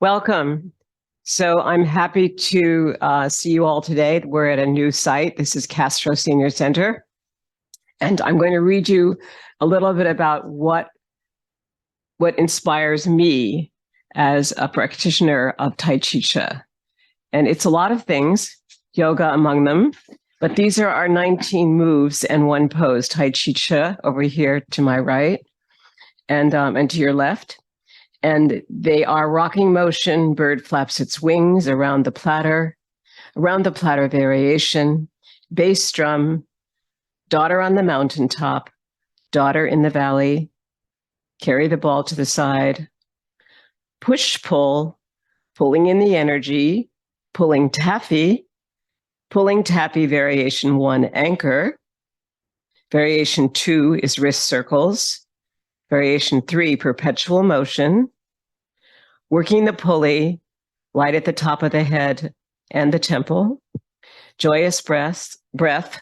Welcome. So I'm happy to see you all today. We're at a new site. This is Castro Senior Center. And I'm going to read you a little bit about what inspires me as a practitioner of T'ai Chi Chih. And it's a lot of things, yoga among them, but these are our 19 moves and one pose. T'ai Chi Chih over here to my right and to your left. And they are rocking motion, bird flaps its wings around the platter variation, bass drum, daughter on the mountaintop, daughter in the valley, carry the ball to the side, push, pull, pulling in the energy, pulling taffy variation 1, anchor, variation 2 is wrist circles, variation 3, perpetual motion, working the pulley, light at the top of the head and the temple, joyous breath,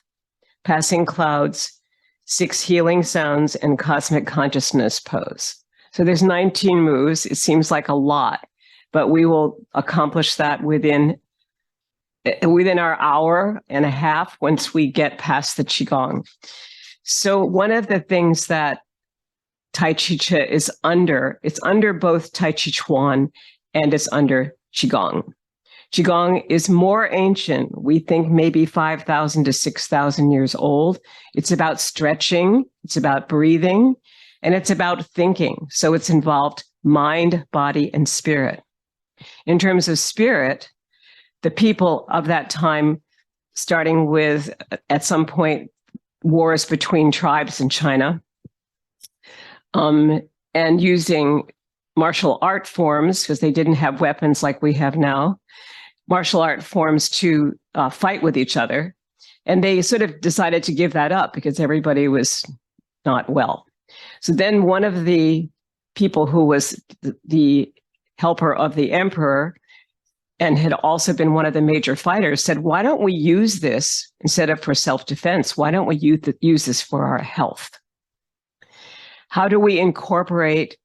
passing clouds, 6 healing sounds, and cosmic consciousness pose. So there's 19 moves. It seems like a lot, but we will accomplish that within our hour and a half once we get past the Qigong. So one of the things that T'ai Chi Chih is it's under both Tai Chi Chuan and it's under Qigong. Qigong is more ancient. We think maybe 5,000 to 6,000 years old. It's about stretching, it's about breathing, and it's about thinking. So it's involved mind, body, and spirit. In terms of spirit, the people of that time, starting with, at some point, wars between tribes in China, and using martial art forms, because they didn't have weapons like we have now, martial art forms to fight with each other. And they sort of decided to give that up because everybody was not well. So then one of the people who was the helper of the emperor and had also been one of the major fighters said, why don't we use this instead of for self-defense? Why don't we use this for our health? How do we incorporate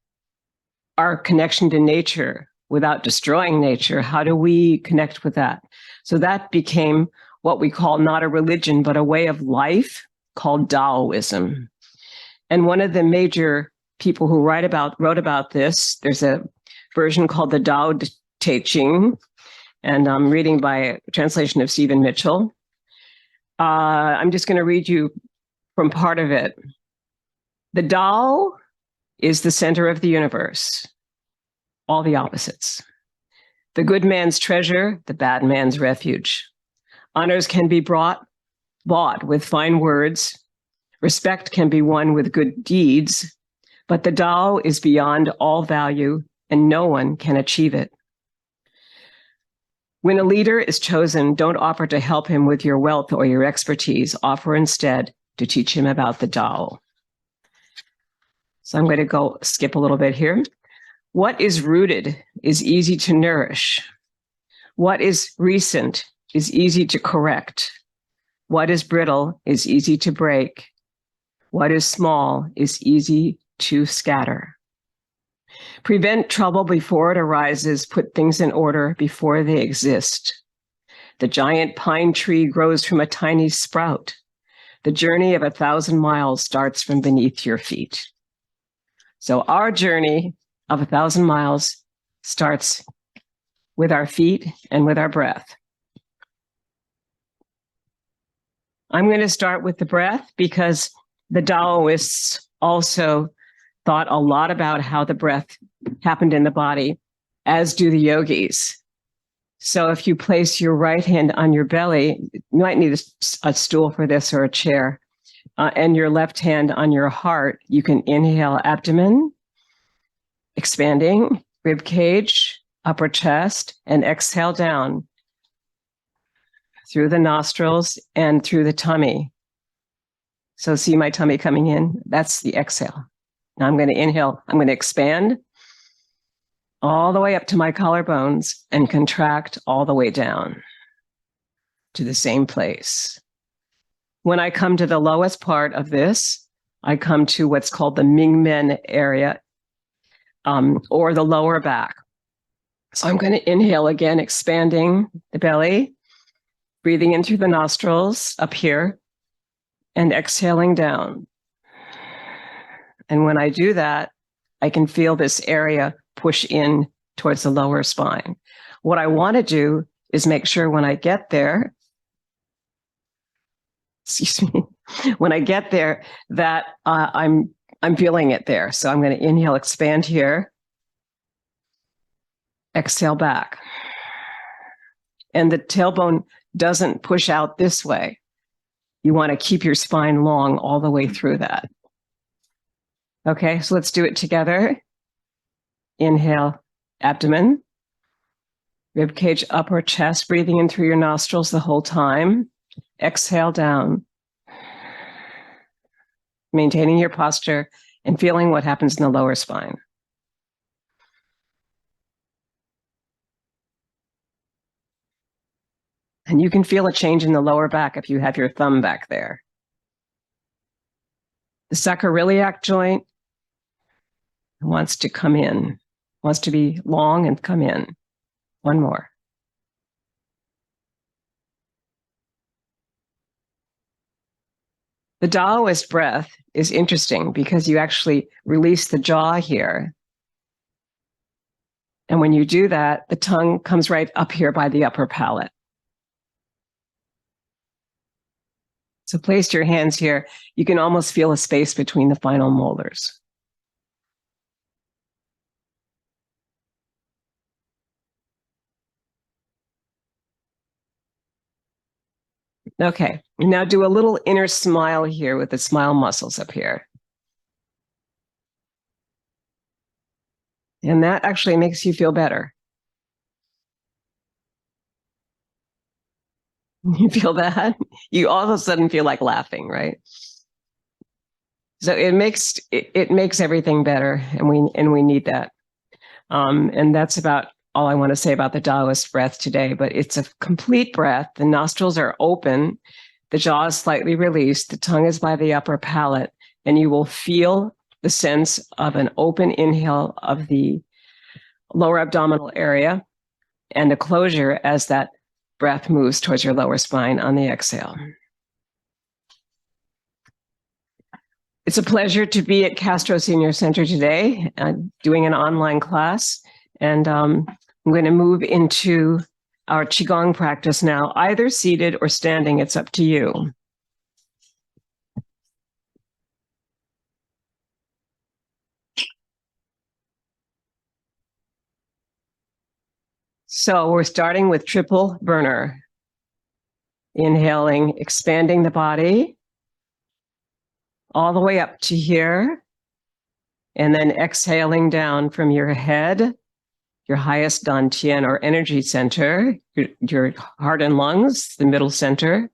our connection to nature without destroying nature? How do we connect with that? So that became what we call not a religion, but a way of life called Taoism. And one of the major people who wrote about this, there's a version called the Tao Te Ching, and I'm reading by a translation of Stephen Mitchell. I'm just going to read you from part of it. The Tao is the center of the universe, all the opposites. The good man's treasure, the bad man's refuge. Honors can be bought with fine words. Respect can be won with good deeds, but the Tao is beyond all value and no one can achieve it. When a leader is chosen, don't offer to help him with your wealth or your expertise. Offer instead to teach him about the Tao. So I'm going to skip a little bit here. What is rooted is easy to nourish. What is recent is easy to correct. What is brittle is easy to break. What is small is easy to scatter. Prevent trouble before it arises. Put things in order before they exist. The giant pine tree grows from a tiny sprout. The journey of 1,000 miles starts from beneath your feet. So our journey of 1,000 miles starts with our feet and with our breath. I'm going to start with the breath because the Taoists also thought a lot about how the breath happened in the body, as do the yogis. So if you place your right hand on your belly, you might need a stool for this or a chair, and your left hand on your heart, you can inhale abdomen, expanding, rib cage, upper chest, and exhale down through the nostrils and through the tummy. So see my tummy coming in? That's the exhale. Now I'm going to inhale. I'm going to expand all the way up to my collarbones and contract all the way down to the same place. When I come to the lowest part of this, I come to what's called the Mingmen area, or the lower back. So I'm going to inhale again, expanding the belly, breathing in through the nostrils up here, and exhaling down. And when I do that, I can feel this area push in towards the lower spine. What I want to do is make sure when I get there, excuse me, when I get there, that I'm feeling it there. So I'm going to inhale, expand here, exhale back. And the tailbone doesn't push out this way. You want to keep your spine long all the way through that. Okay, so let's do it together. Inhale, abdomen, rib cage, upper chest, breathing in through your nostrils the whole time. Exhale down. Maintaining your posture and feeling what happens in the lower spine. And you can feel a change in the lower back if you have your thumb back there. The sacroiliac joint wants to come in, wants to be long and come in. One more. The Taoist breath is interesting because you actually release the jaw here. And when you do that, the tongue comes right up here by the upper palate. So place your hands here. You can almost feel a space between the final molars. Okay, now do a little inner smile here with the smile muscles up here. And that actually makes you feel better. You feel that? You all of a sudden feel like laughing, right? So it makes everything better, and we need that. And that's about all I want to say about the Taoist breath today, but it's a complete breath. The nostrils are open, the jaw is slightly released, the tongue is by the upper palate, and you will feel the sense of an open inhale of the lower abdominal area and a closure as that breath moves towards your lower spine on the exhale. It's a pleasure to be at Castro Senior Center today, doing an online class. And I'm going to move into our Qigong practice now, either seated or standing. It's up to you. So we're starting with triple burner. Inhaling, expanding the body all the way up to here. And then exhaling down from your head, your highest dantian or energy center, your heart and lungs, the middle center,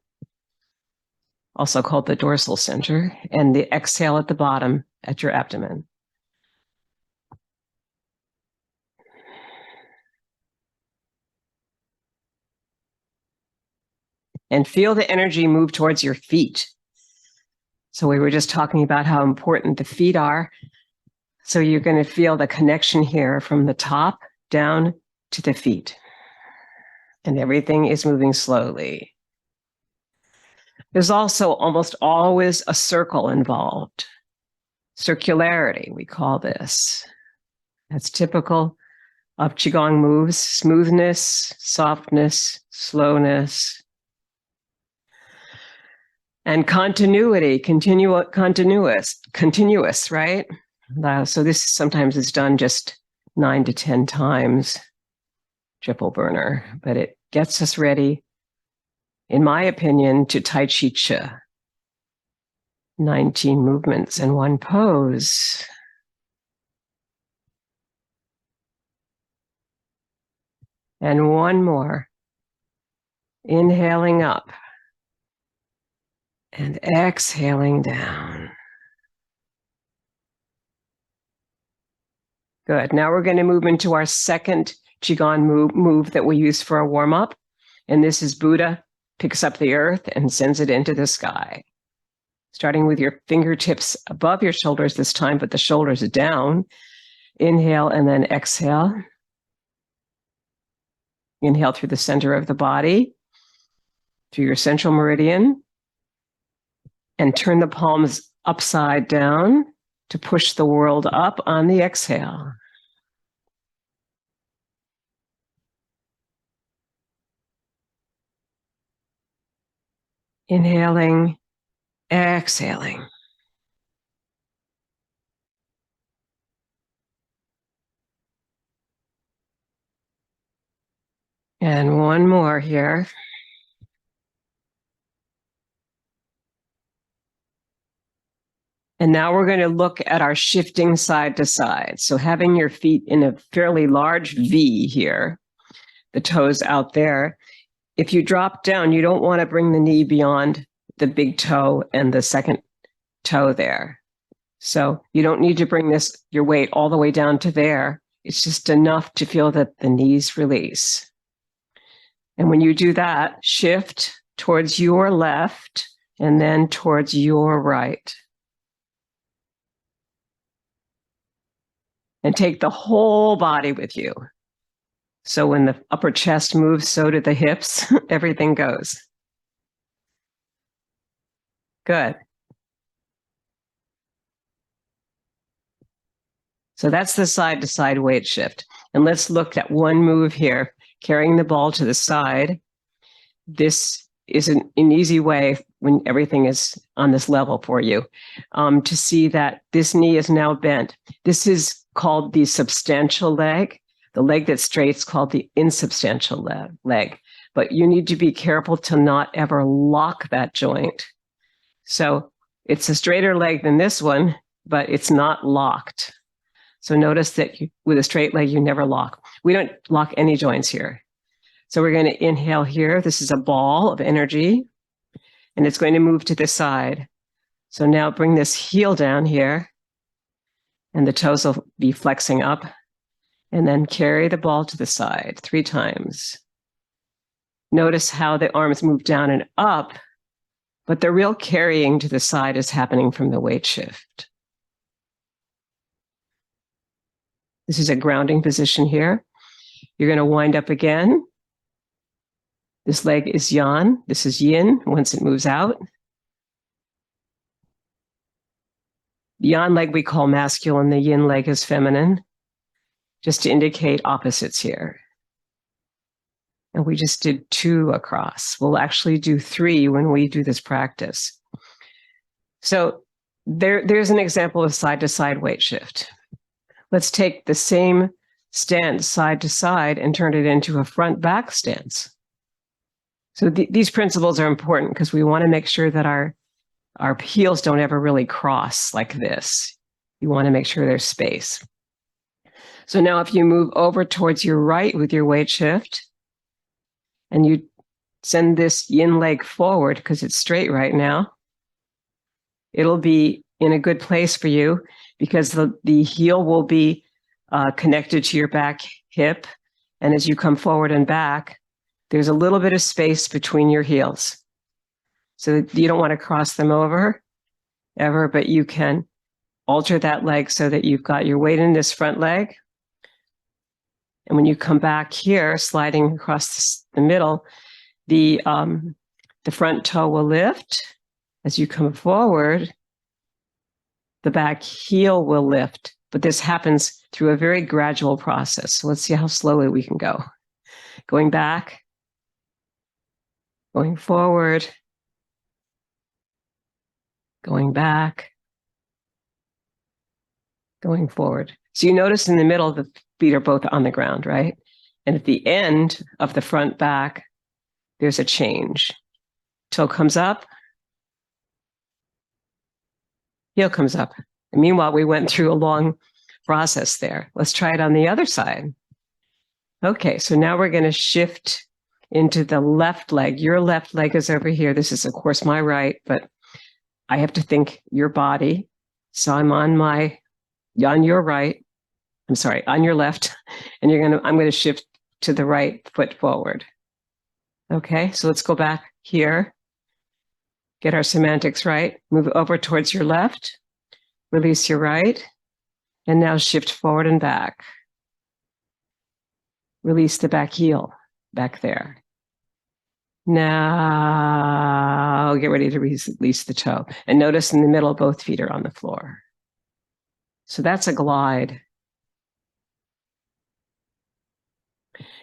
also called the dorsal center, and the exhale at the bottom at your abdomen. And feel the energy move towards your feet. So we were just talking about how important the feet are. So you're going to feel the connection here from the top down to the feet. And everything is moving slowly. There's also almost always a circle involved. Circularity, we call this. That's typical of Qigong moves: smoothness, softness, slowness, and continuity, continuous, right? So this sometimes is done just 9 to 10 times, triple burner, but it gets us ready, in my opinion, to Tai Chi Chih. 19 movements in one pose. And one more. Inhaling up. And exhaling down. Good. Now we're going to move into our second Qigong move that we use for a warm-up. And this is Buddha picks up the earth and sends it into the sky. Starting with your fingertips above your shoulders this time, but the shoulders down. Inhale and then exhale. Inhale through the center of the body, through your central meridian, and turn the palms upside down to push the world up on the exhale. Inhaling, exhaling. And one more here. And now we're going to look at our shifting side to side. So having your feet in a fairly large V here, the toes out there. If you drop down, you don't want to bring the knee beyond the big toe and the second toe there. So you don't need to bring your weight all the way down to there. It's just enough to feel that the knees release. And when you do that, shift towards your left and then towards your right. And take the whole body with you. So when the upper chest moves, so do the hips. Everything goes. Good. So that's the side-to-side weight shift. And let's look at one move here, carrying the ball to the side. This is an easy way when everything is on this level for you to see that this knee is now bent. This is called the substantial leg. The leg that's straight is called the insubstantial leg. But you need to be careful to not ever lock that joint. So it's a straighter leg than this one, but it's not locked. So notice that with a straight leg, you never lock. We don't lock any joints here. So we're going to inhale here. This is a ball of energy, and it's going to move to the side. So now bring this heel down here, and the toes will be flexing up, and then carry the ball to the side 3 times. Notice how the arms move down and up, but the real carrying to the side is happening from the weight shift. This is a grounding position here. You're going to wind up again. This leg is yan. This is yin once it moves out. The yan leg we call masculine. The yin leg is feminine, just to indicate opposites here. And we just did 2 across. We'll actually do 3 when we do this practice. So there's an example of side-to-side weight shift. Let's take the same stance side to side and turn it into a front-back stance. So these principles are important because we want to make sure that our heels don't ever really cross like this. You want to make sure there's space. So now if you move over towards your right with your weight shift, and you send this yin leg forward because it's straight right now, it'll be in a good place for you because the heel will be connected to your back hip. And as you come forward and back, there's a little bit of space between your heels. So you don't want to cross them over ever, but you can alter that leg so that you've got your weight in this front leg. And when you come back here, sliding across the middle, the front toe will lift. As you come forward, the back heel will lift. But this happens through a very gradual process. So let's see how slowly we can go. Going back, going forward, going back, going forward. So you notice in the middle, the feet are both on the ground, right? And at the end of the front back, there's a change. Toe comes up, heel comes up. And meanwhile, we went through a long process there. Let's try it on the other side. Okay, so now we're going to shift into the left leg. Your left leg is over here. This is, of course, my right, but I have to think your body. So I'm on your right. I'm sorry, on your left, and I'm going to shift to the right foot forward. Okay, so let's go back here. Get our semantics right. Move over towards your left. Release your right. And now shift forward and back. Release the back heel. back there. Now get ready to release the toe. And notice in the middle, both feet are on the floor. So that's a glide.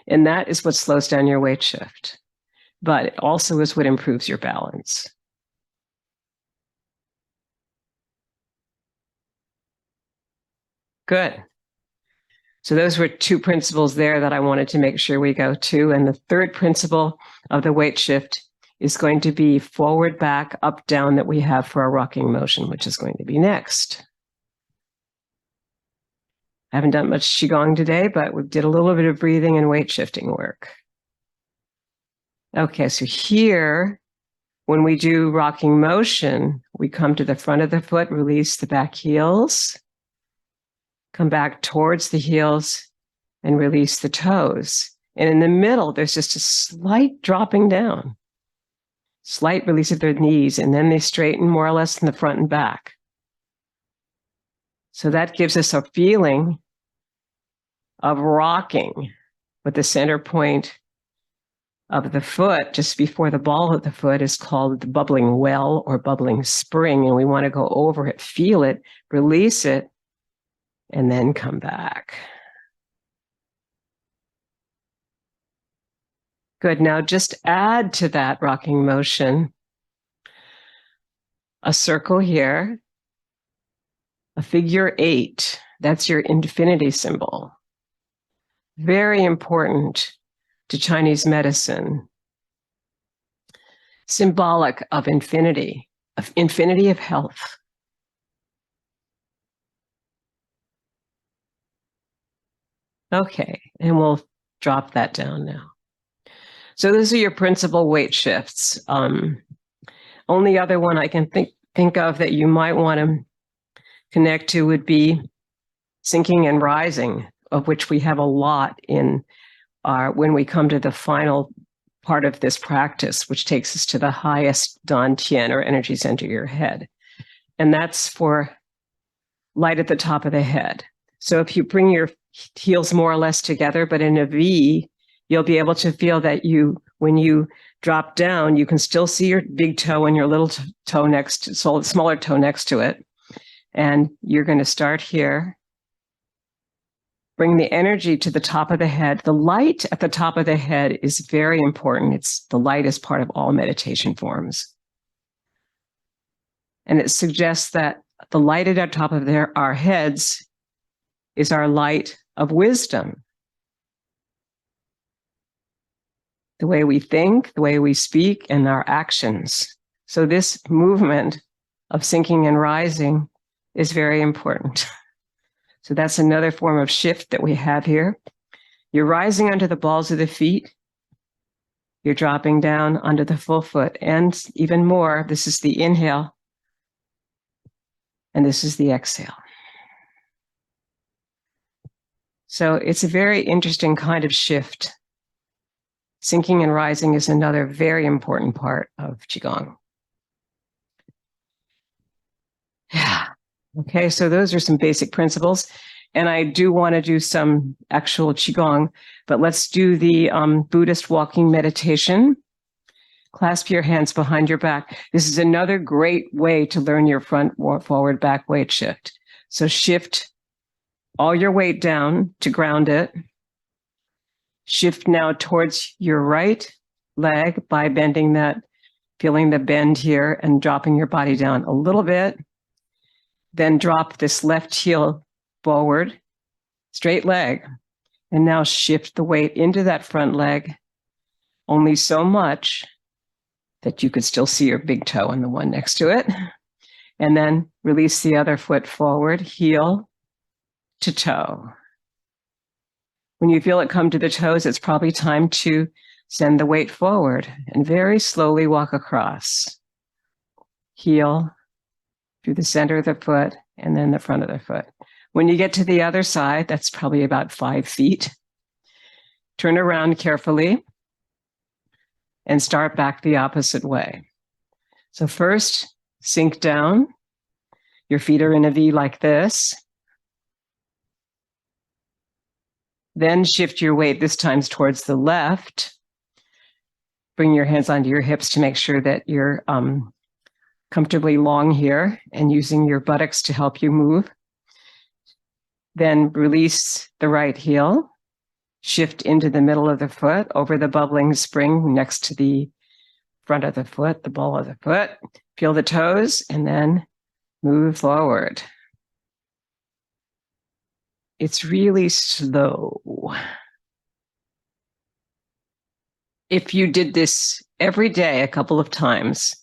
And that is what slows down your weight shift. But it also is what improves your balance. Good. So those were two principles there that I wanted to make sure we go to. And the third principle of the weight shift is going to be forward, back, up, down that we have for our rocking motion, which is going to be next. I haven't done much Qigong today, but we did a little bit of breathing and weight shifting work. Okay, so here, when we do rocking motion, we come to the front of the foot, release the back heels, come back towards the heels and release the toes. And in the middle, there's just a slight dropping down, slight release of their knees, and then they straighten more or less in the front and back. So that gives us a feeling of rocking with the center point of the foot just before the ball of the foot is called the bubbling well or bubbling spring. And we want to go over it, feel it, release it, and then come back. Good. Now just add to that rocking motion a circle here, a figure 8. That's your infinity symbol. Very important to Chinese medicine. Symbolic of infinity of health. Okay, and we'll drop that down now. So those are your principal weight shifts. Only other one I can think of that you might want to connect to would be sinking and rising, of which we have a lot in when we come to the final part of this practice, which takes us to the highest Dan Tian or energy center of your head. And that's for light at the top of the head. So if you bring your heels more or less together, but in a V, you'll be able to feel that when you drop down, you can still see your big toe and your little toe next to, so smaller toe next to it. And you're going to start here. Bring the energy to the top of the head. The light at the top of the head is very important. The light is part of all meditation forms. And it suggests that the light at our top of our heads is our light of wisdom. The way we think, the way we speak, and our actions. So this movement of sinking and rising is very important. So that's another form of shift that we have here. You're rising onto the balls of the feet. You're dropping down onto the full foot. And even more, this is the inhale. And this is the exhale. So it's a very interesting kind of shift. Sinking and rising is another very important part of Qigong. Yeah. Okay, so those are some basic principles. And I do want to do some actual Qigong, but let's do the Buddhist walking meditation. Clasp your hands behind your back. This is another great way to learn your front forward back weight shift. So shift all your weight down to ground it. Shift now towards your right leg by bending that, feeling the bend here and dropping your body down a little bit. Then drop this left heel forward, straight leg, and now shift the weight into that front leg only so much that you could still see your big toe and the one next to it. And then release the other foot forward, heel to toe. When you feel it come to the toes, it's probably time to send the weight forward and very slowly walk across. Heel through the center of the foot and then the front of the foot. When you get to the other side, that's probably about 5 feet. Turn around carefully and start back the opposite way. So first, sink down. Your feet are in a V like this. Then shift your weight this time towards the left. bring your hands onto your hips to make sure that you're comfortably long here and using your buttocks to help you move. Then release the right heel, shift into the middle of the foot over the bubbling spring next to the front of the foot, the ball of the foot. Feel the toes and then move forward. It's really slow. If you did this every day a couple of times,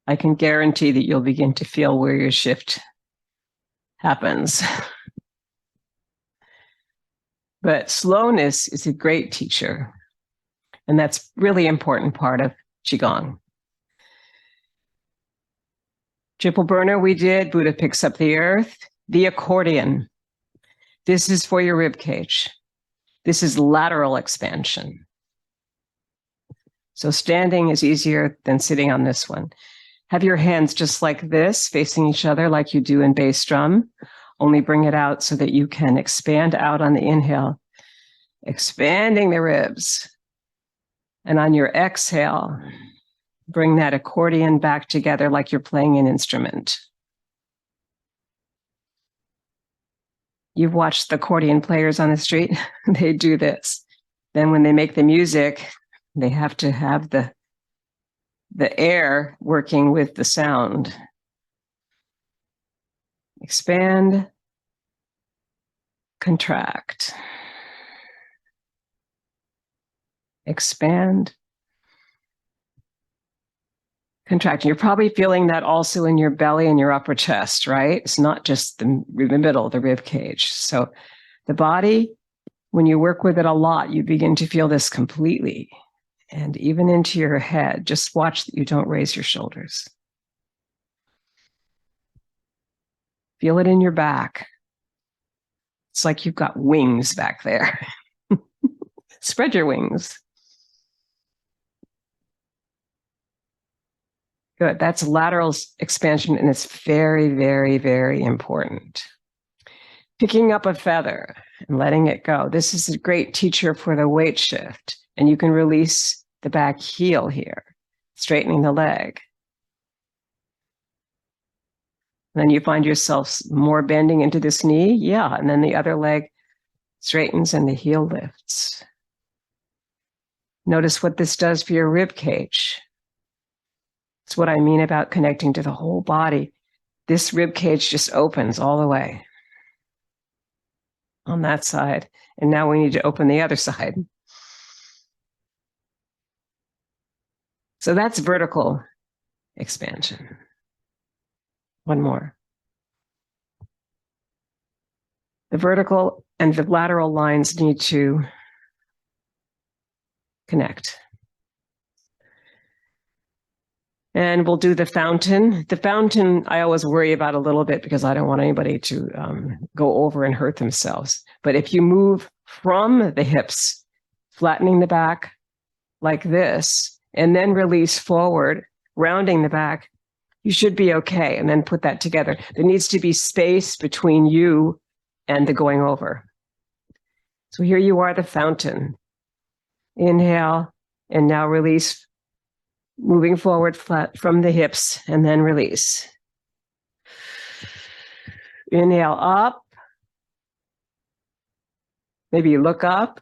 I can guarantee that you'll begin to feel where your shift happens. But slowness is a great teacher, and that's really important part of Qigong. Triple burner we did, Buddha picks up the earth. The accordion. This is for your rib cage. This is lateral expansion. So standing is easier than sitting on this one. Have your hands just like this, facing each other like you do in bass drum. Only bring it out so that you can expand out on the inhale, expanding the ribs. And on your exhale, bring that accordion back together like you're playing an instrument. You've watched the accordion players on the street. They do this. Then when they make the music, they have to have the air working with the sound. Expand, contract. Expand, contract. You're probably feeling that also in your belly and your upper chest, right? It's not just the middle, the rib cage. So the body, when you work with it a lot, you begin to feel this completely. And even into your head, just watch that you don't raise your shoulders. Feel it in your back. It's like you've got wings back there. Spread your wings. Good. That's lateral expansion, and it's very, very, very important. Picking up a feather and letting it go. This is a great teacher for the weight shift, and you can release the back heel here, straightening the leg. And then you find yourself more bending into this knee. Yeah, and then the other leg straightens and the heel lifts. Notice what this does for your rib cage. It's what I mean about connecting to the whole body. This rib cage just opens all the way on that side. And now we need to open the other side. So that's vertical expansion. One more. The vertical and the lateral lines need to connect. And we'll do the fountain. The fountain, I always worry about a little bit because I don't want anybody to go over and hurt themselves. But if you move from the hips, flattening the back like this, and then release forward, rounding the back, you should be okay. And then put that together. There needs to be space between you and the going over. So here you are, the fountain. Inhale, and now release, moving forward flat from the hips, and then release. Inhale up. Maybe you look up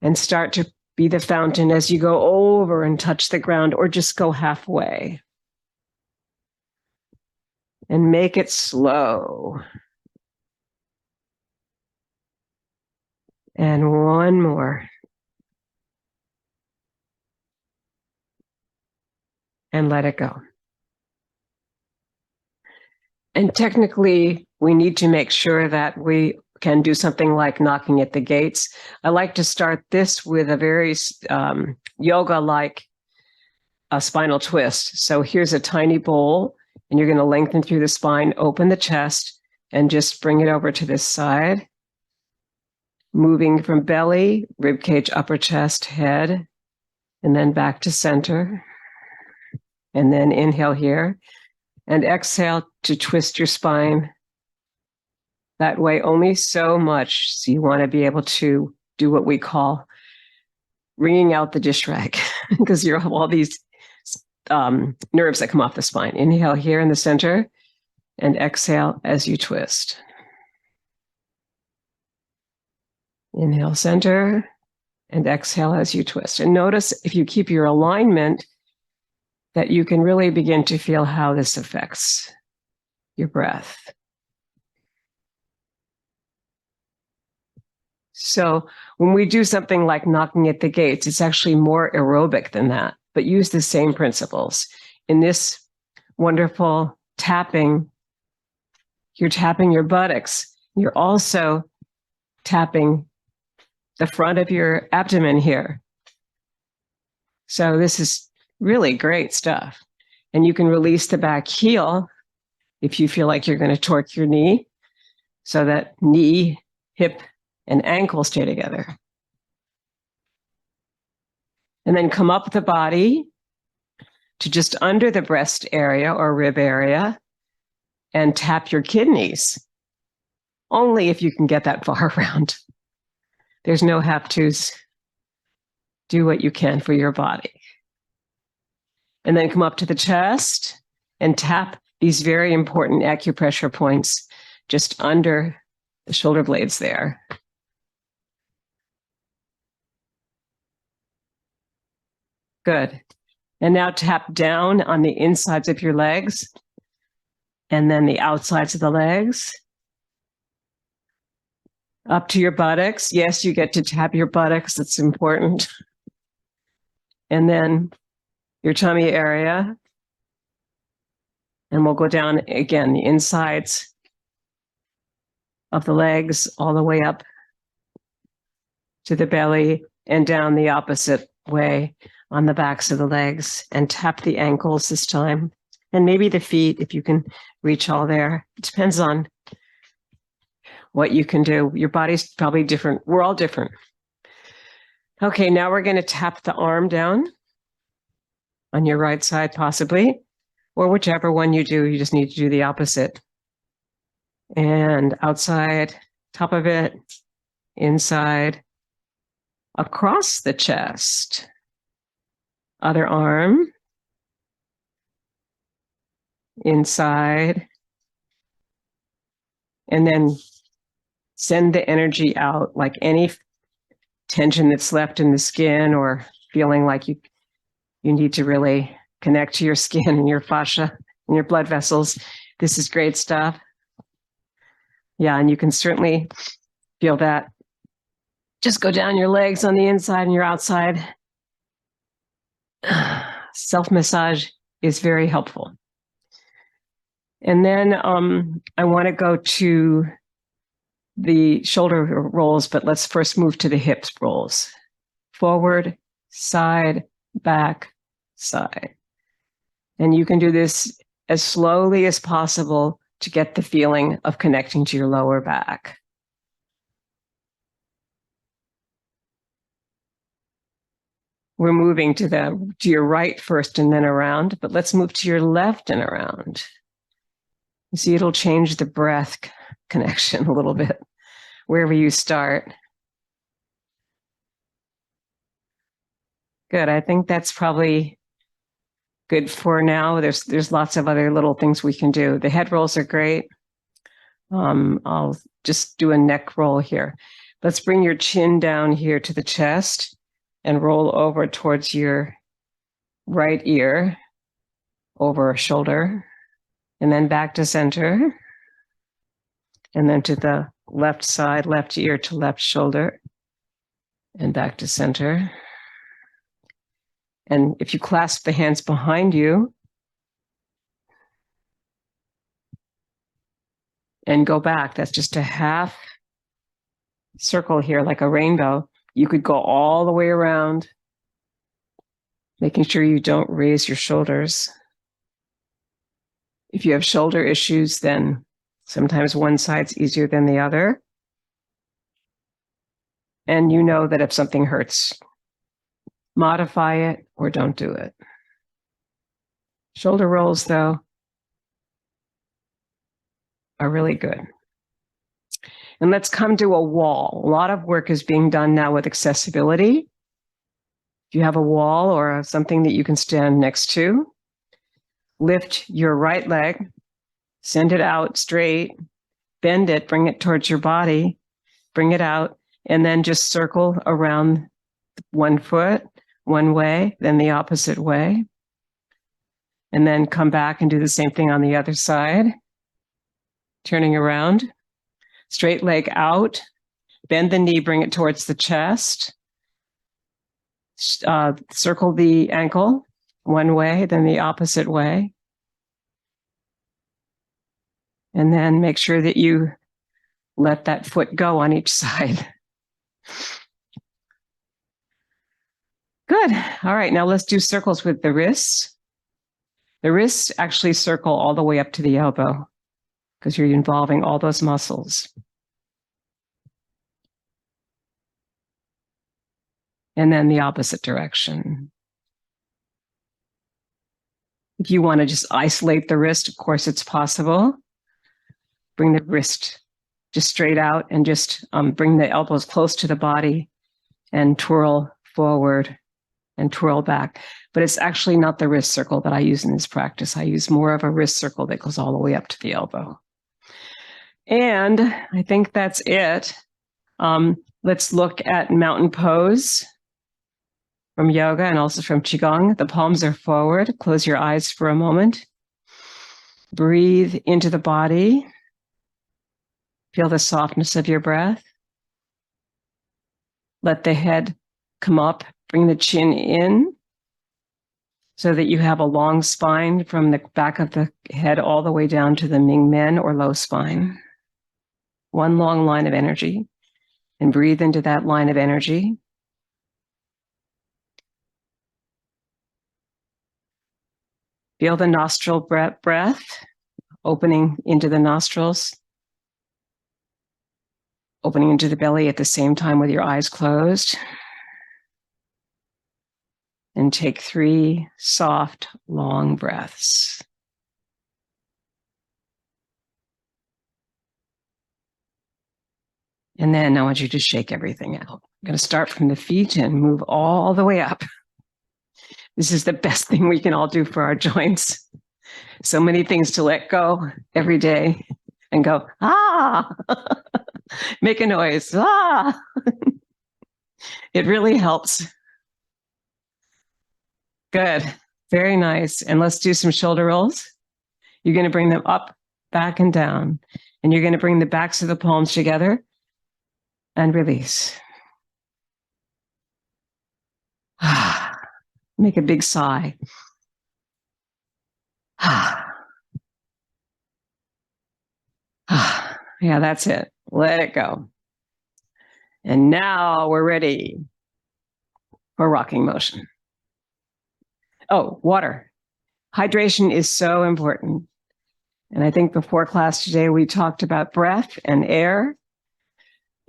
and start to be the fountain as you go over and touch the ground, or just go halfway. And make it slow. And one more. And let it go. And technically, we need to make sure that we can do something like knocking at the gates. I like to start this with a very yoga-like spinal twist. So here's a tiny bowl, and you're going to lengthen through the spine, open the chest, and just bring it over to this side. Moving from belly, rib cage, upper chest, head, and then back to center. And then inhale here, and exhale to twist your spine. That way, only so much. So you want to be able to do what we call wringing out the dish rag because you have all these nerves that come off the spine. Inhale here in the center and exhale as you twist. Inhale center and exhale as you twist. And notice if you keep your alignment that you can really begin to feel how this affects your breath. So when we do something like knocking at the gates, it's actually more aerobic than that, but use the same principles. In this wonderful tapping, you're tapping your buttocks. You're also tapping the front of your abdomen here. So this is really great stuff. And you can release the back heel if you feel like you're going to torque your knee so that knee, hip, and ankle stay together. And then come up the body to just under the breast area or rib area and tap your kidneys. Only if you can get that far around. There's no have-tos. Do what you can for your body. And then come up to the chest and tap these very important acupressure points just under the shoulder blades there. Good. And now tap down on the insides of your legs and then the outsides of the legs. Up to your buttocks. Yes, you get to tap your buttocks. That's important. And then your tummy area. And we'll go down again, the insides of the legs all the way up to the belly and down the opposite way on the backs of the legs, and tap the ankles this time. And maybe the feet, if you can reach all there. It depends on what you can do. Your body's probably different. We're all different. Okay, now we're going to tap the arm down on your right side, possibly, or whichever one you do, you just need to do the opposite. And outside, top of it, inside, across the chest, other arm, inside, and then send the energy out, like any tension that's left in the skin or feeling like you need to really connect to your skin and your fascia and your blood vessels. This is great stuff. Yeah, and you can certainly feel that. Just go down your legs on the inside and your outside. Self-massage is very helpful. And then I want to go to the shoulder rolls, but let's first move to the hips rolls. Forward, side, back, side. And you can do this as slowly as possible to get the feeling of connecting to your lower back. We're moving to your right first and then around, but let's move to your left and around. You see, it'll change the breath connection a little bit, wherever you start. Good, I think that's probably good for now. There's lots of other little things we can do. The head rolls are great. I'll just do a neck roll here. Let's bring your chin down here to the chest and roll over towards your right ear, over a shoulder, and then back to center, and then to the left side, left ear to left shoulder, and back to center. And if you clasp the hands behind you and go back, that's just a half circle here, like a rainbow. You could go all the way around, making sure you don't raise your shoulders. If you have shoulder issues, then sometimes one side's easier than the other. And you know that if something hurts, modify it or don't do it. Shoulder rolls, though, are really good. And let's come to a wall. A lot of work is being done now with accessibility. If you have a wall or something that you can stand next to, lift your right leg, send it out straight, bend it, bring it towards your body, bring it out, and then just circle around one foot one way, then the opposite way. And then come back and do the same thing on the other side. Turning around, straight leg out, bend the knee, bring it towards the chest. Circle the ankle one way, then the opposite way. And then make sure that you let that foot go on each side. Good. All right, now let's do circles with the wrists. The wrists actually circle all the way up to the elbow because you're involving all those muscles. And then the opposite direction. If you want to just isolate the wrist, of course, it's possible. Bring the wrist just straight out and just bring the elbows close to the body and twirl forward and twirl back. But it's actually not the wrist circle that I use in this practice. I use more of a wrist circle that goes all the way up to the elbow. And I think that's it. Let's look at mountain pose from yoga and also from Qigong. The palms are forward. Close your eyes for a moment. Breathe into the body. Feel the softness of your breath. Let the head come up. Bring the chin in so that you have a long spine from the back of the head all the way down to the Ming Men or low spine. One long line of energy. And breathe into that line of energy. Feel the nostril breath opening into the nostrils, opening into the belly at the same time with your eyes closed. And take 3 soft, long breaths. And then I want you to shake everything out. I'm going to start from the feet and move all the way up. This is the best thing we can all do for our joints. So many things to let go every day and go, ah, make a noise, ah. It really helps. Good, very nice. And let's do some shoulder rolls. You're going to bring them up, back, and down. And you're going to bring the backs of the palms together and release. Make a big sigh. Yeah, that's it. Let it go. And now we're ready for rocking motion. Oh, water. Hydration is so important. And I think before class today, we talked about breath and air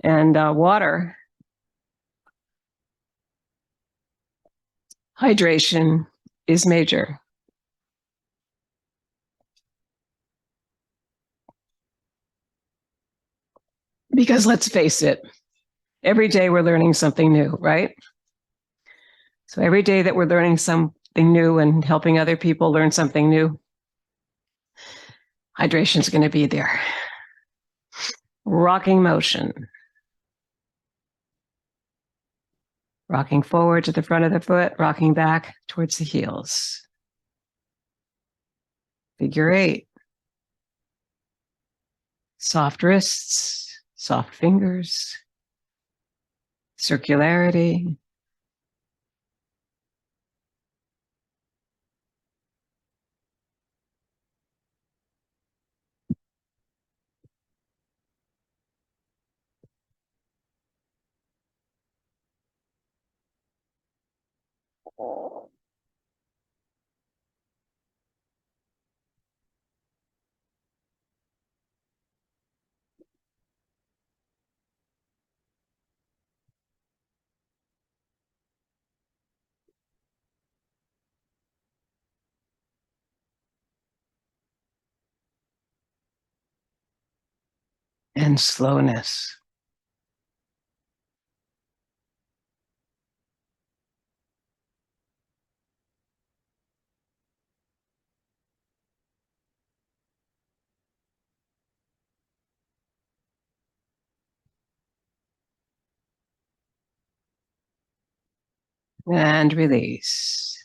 and water. Hydration is major. Because let's face it, every day we're learning something new, right? So every day that we're learning something new and helping other people learn something new, hydration is going to be there. Rocking motion. Rocking forward to the front of the foot, rocking back towards the heels. Figure 8. Soft wrists, soft fingers, circularity. And slowness. And release.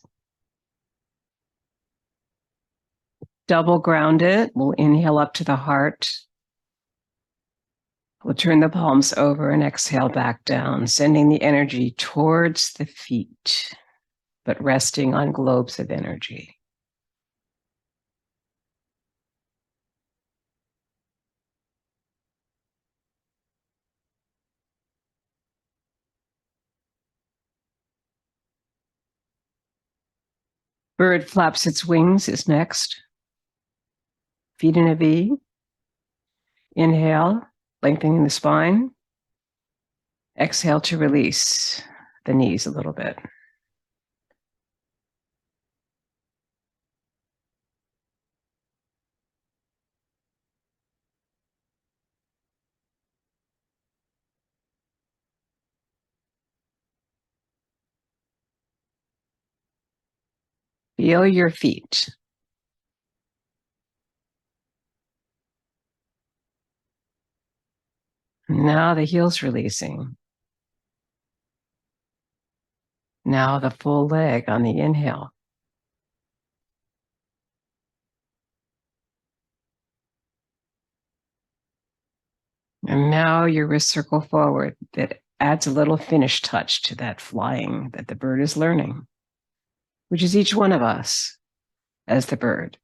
Double ground it. We'll inhale up to the heart. We'll turn the palms over and exhale back down, sending the energy towards the feet, but resting on globes of energy. Bird flaps its wings is next. Feet in a V. Inhale, lengthening the spine. Exhale to release the knees a little bit. Feel your feet. Now the heels releasing. Now the full leg on the inhale. And now your wrist circle forward. That adds a little finish touch to that flying that the bird is learning, which is each one of us as the bird.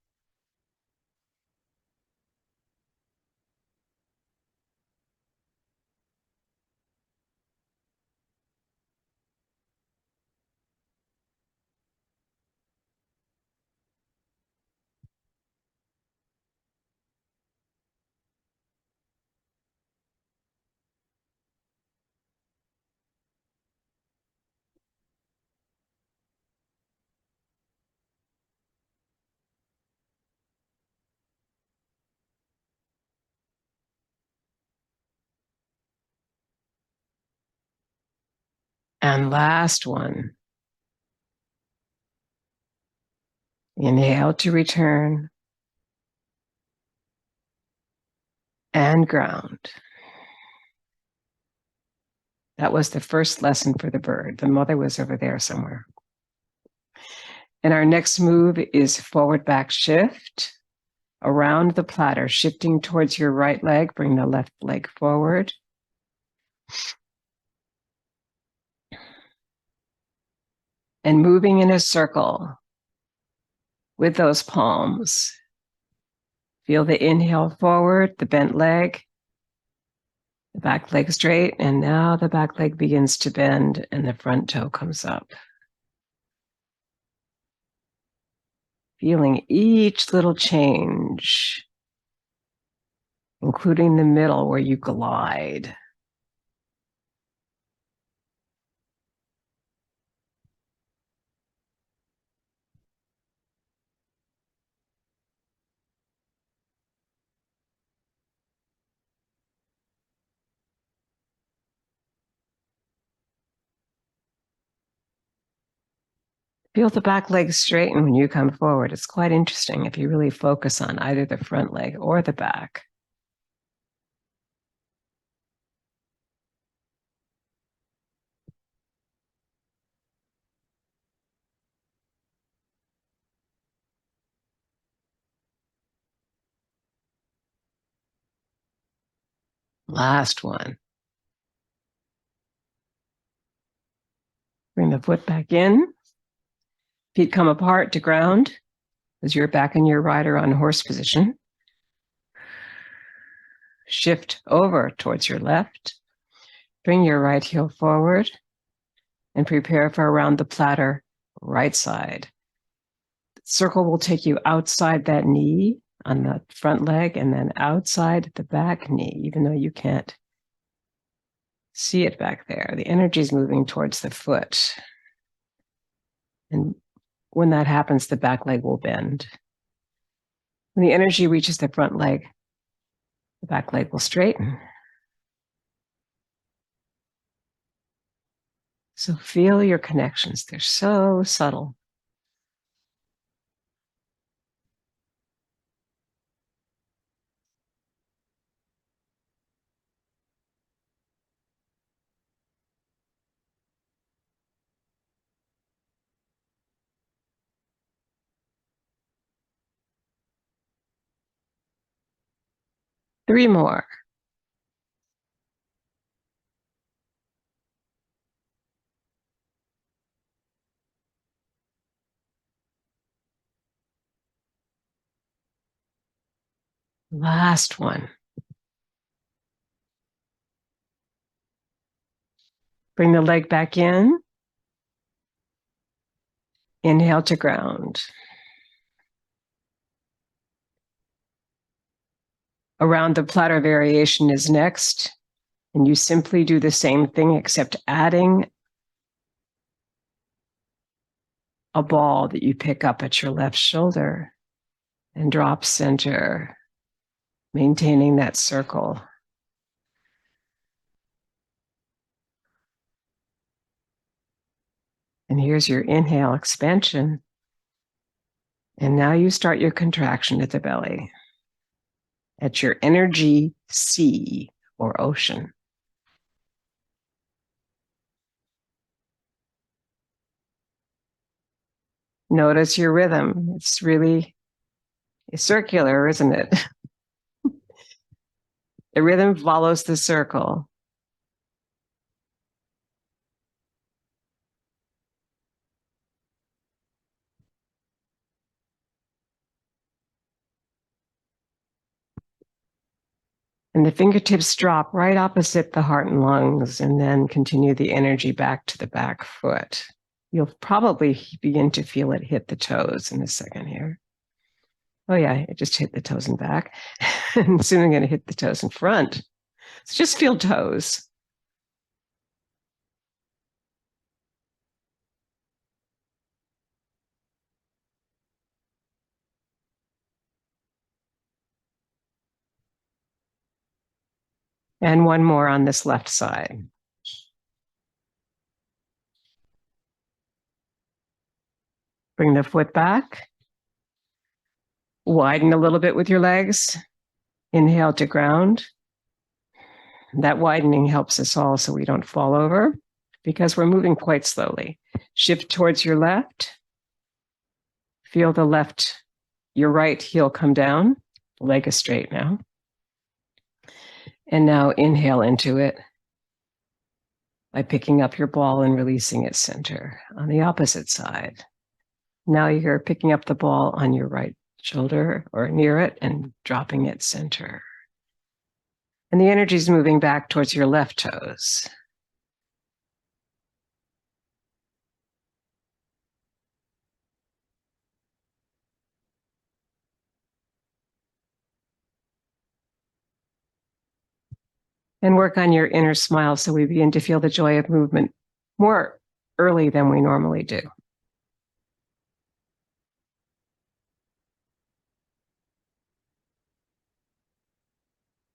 And last one. Inhale to return and ground. That was the first lesson for the bird. The mother was over there somewhere. And our next move is forward back shift around the platter, shifting towards your right leg. Bring the left leg forward. And moving in a circle with those palms. Feel the inhale forward, the bent leg, the back leg straight, and now the back leg begins to bend and the front toe comes up. Feeling each little change, including the middle where you glide. Feel the back leg straighten when you come forward. It's quite interesting if you really focus on either the front leg or the back. Last one. Bring the foot back in. Feet come apart to ground as you're back in your rider on horse position. Shift over towards your left. Bring your right heel forward and prepare for around the platter, right side. The circle will take you outside that knee on the front leg and then outside the back knee, even though you can't see it back there. The energy is moving towards the foot. And when that happens, the back leg will bend. When the energy reaches the front leg, the back leg will straighten. So feel your connections. They're so subtle. 3 more. Last one. Bring the leg back in. Inhale to ground. Around the platter variation is next. And you simply do the same thing, except adding a ball that you pick up at your left shoulder and drop center, maintaining that circle. And here's your inhale expansion. And now you start your contraction at the belly, at your energy sea or ocean. Notice your rhythm. It's really circular, isn't it? The rhythm follows the circle. And the fingertips drop right opposite the heart and lungs, and then continue the energy back to the back foot. You'll probably begin to feel it hit the toes in a second here. Oh yeah, it just hit the toes and back. And soon I'm going to hit the toes in front. So just feel toes. And one more on this left side. Bring the foot back. Widen a little bit with your legs. Inhale to ground. That widening helps us all so we don't fall over because we're moving quite slowly. Shift towards your left. Feel your right heel come down. The leg is straight now. And now inhale into it by picking up your ball and releasing it center. On the opposite side. Now you're picking up the ball on your right shoulder or near it and dropping it center. And the energy is moving back towards your left toes. And work on your inner smile so we begin to feel the joy of movement more early than we normally do.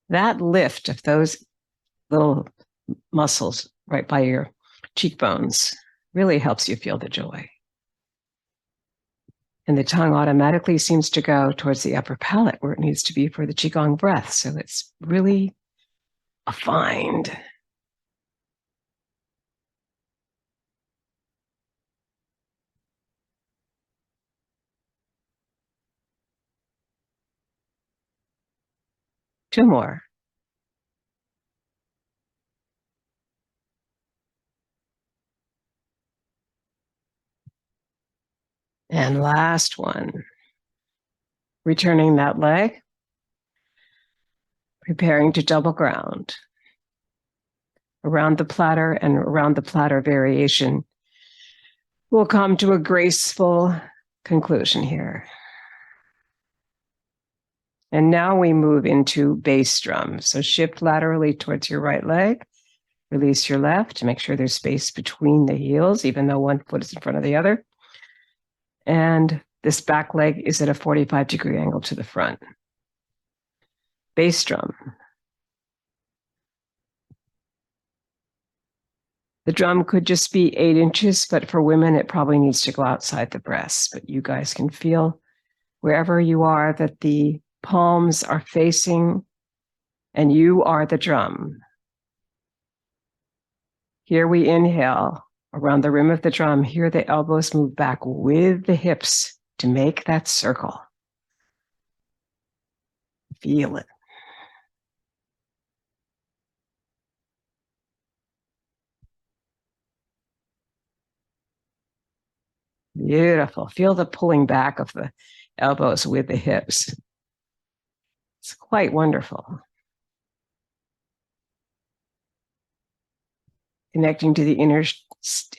That lift of those little muscles right by your cheekbones really helps you feel the joy. And the tongue automatically seems to go towards the upper palate where it needs to be for the Qigong breath. So it's really a find. Two more. And last one. Returning that leg. Preparing to double ground. Around the platter and around the platter variation. We'll come to a graceful conclusion here. And now we move into bass drum. So shift laterally towards your right leg. Release your left to make sure there's space between the heels, even though one foot is in front of the other. And this back leg is at a 45-degree angle to the front. Bass drum. The drum could just be 8 inches, but for women, it probably needs to go outside the breasts. But you guys can feel wherever you are that the palms are facing and you are the drum. Here we inhale around the rim of the drum. Here the elbows move back with the hips to make that circle. Feel it. Beautiful. Feel the pulling back of the elbows with the hips. It's quite wonderful. Connecting to the inner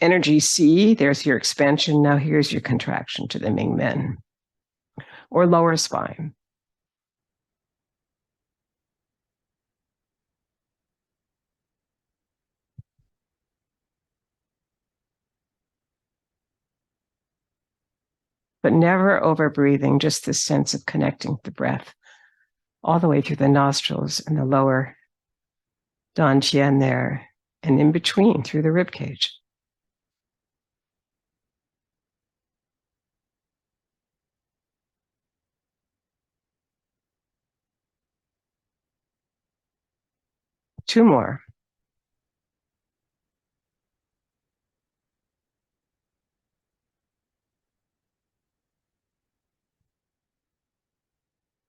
energy C, there's your expansion. Now here's your contraction to the Ming Men or lower spine. But never over breathing, just this sense of connecting the breath all the way through the nostrils and the lower Dan Tian there, and in between through the rib cage. Two more.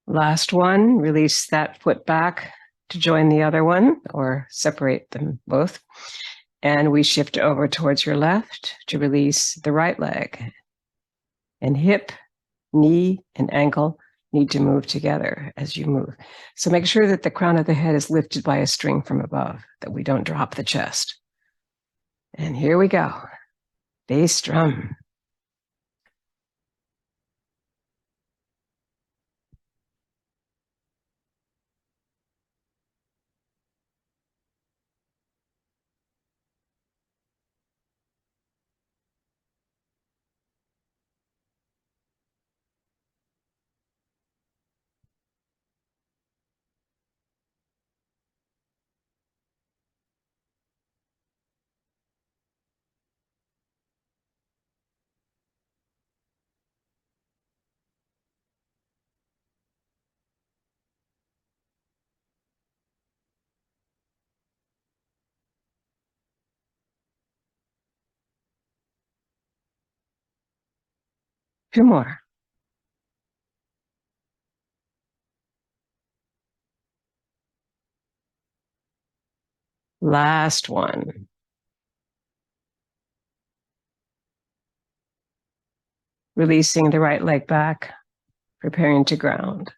Last one, release that foot back to join the other one or separate them both. And we shift over towards your left to release the right leg. And hip, knee, and ankle need to move together as you move. So make sure that the crown of the head is lifted by a string from above, that we don't drop the chest. And here we go. Bass drum. Two more. Last one. Releasing the right leg back, preparing to ground.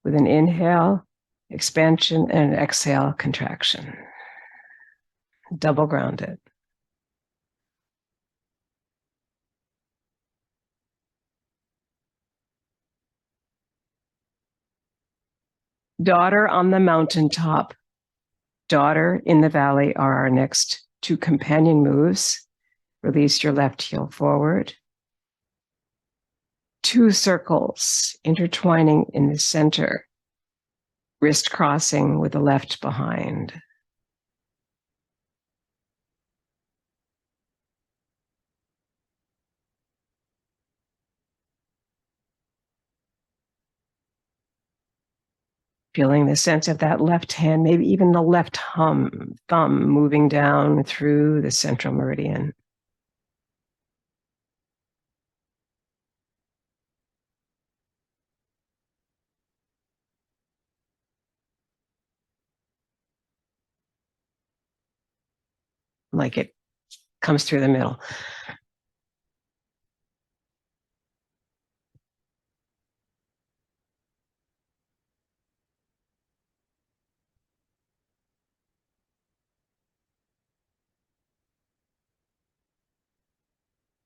With an inhale, expansion, and an exhale, contraction. Double ground it. Daughter on the mountaintop, daughter in the valley are our next two companion moves. Release your left heel forward. Two circles intertwining in the center, wrist crossing with the left behind. Feeling the sense of that left hand, maybe even the left thumb moving down through the central meridian. Like it comes through the middle.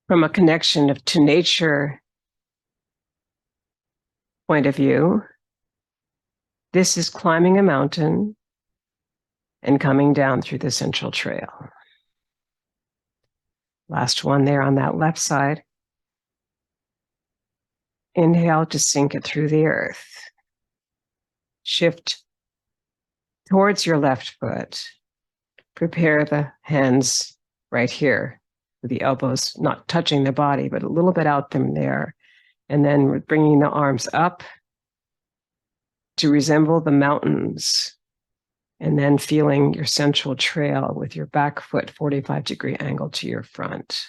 From a connection to nature point of view, this is climbing a mountain and coming down through the Central Trail. Last one there on that left side. Inhale to sink it through the earth. Shift towards your left foot. Prepare the hands right here, with the elbows not touching the body, but a little bit out from there. And then we're bringing the arms up to resemble the mountains. And then feeling your central trail with your back foot 45-degree angle to your front.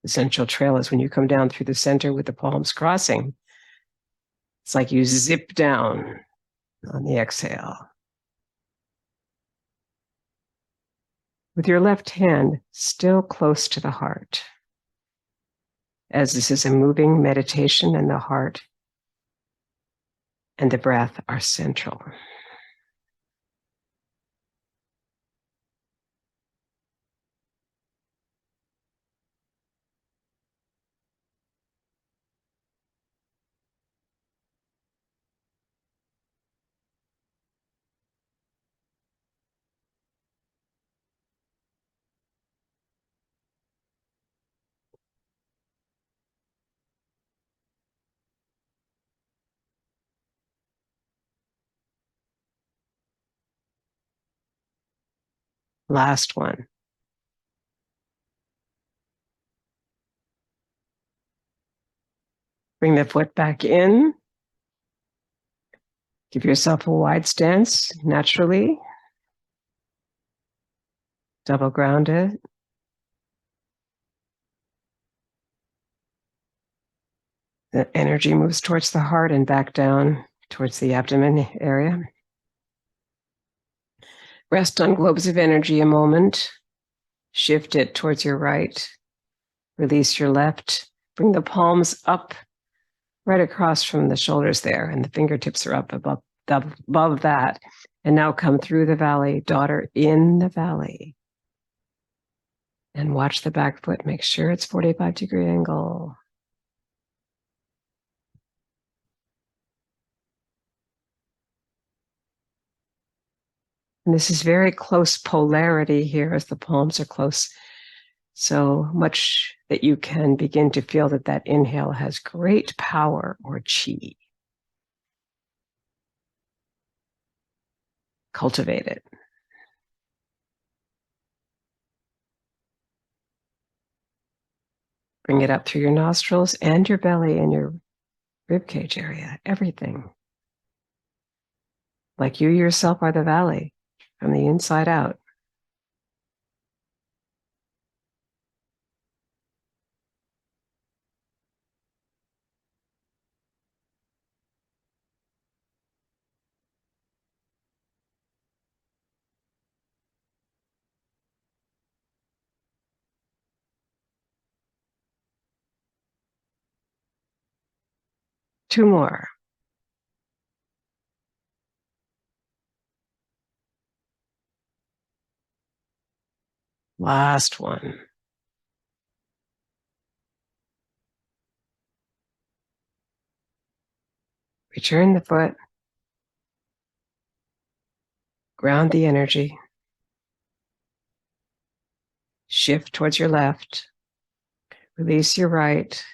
The central trail is when you come down through the center with the palms crossing. It's like you zip down on the exhale. with your left hand still close to the heart, as this is a moving meditation and the heart and the breath are central. Last one. Bring the foot back in. Give yourself a wide stance naturally. Double ground it. The energy moves towards the heart and back down towards the abdomen area. Rest on globes of energy a moment. Shift it towards your right. Release your left. Bring the palms up right across from the shoulders there, and the fingertips are up above that. And now come through the valley, daughter in the valley. And watch the back foot. Make sure it's 45-degree angle. And this is very close polarity here as the palms are close. So much that you can begin to feel that that inhale has great power or chi. Cultivate it. Bring it up through your nostrils and your belly and your ribcage area, everything. Like you yourself are the valley from the inside out. Two more. Last one. Return the foot. Ground the energy. Shift towards your left. Release your right.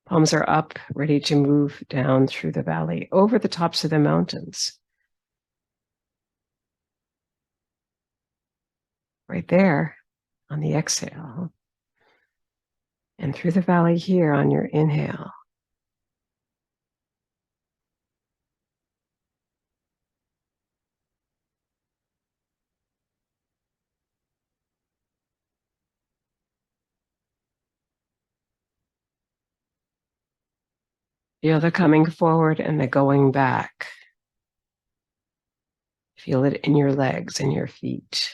Palms are up, ready to move down through the valley, over the tops of the mountains. Right there on the exhale. And through the valley here on your inhale. Feel the coming forward and the going back. Feel it in your legs and your feet.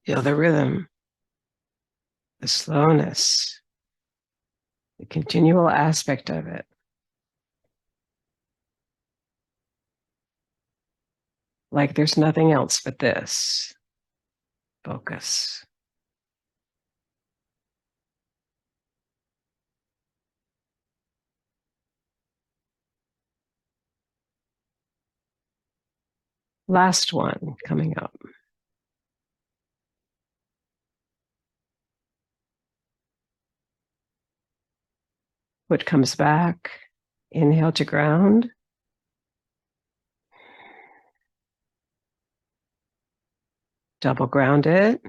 Feel the rhythm, the slowness, the continual aspect of it. Like there's nothing else but this. Focus. Last one coming up. Foot comes back. Inhale to ground. Double ground it.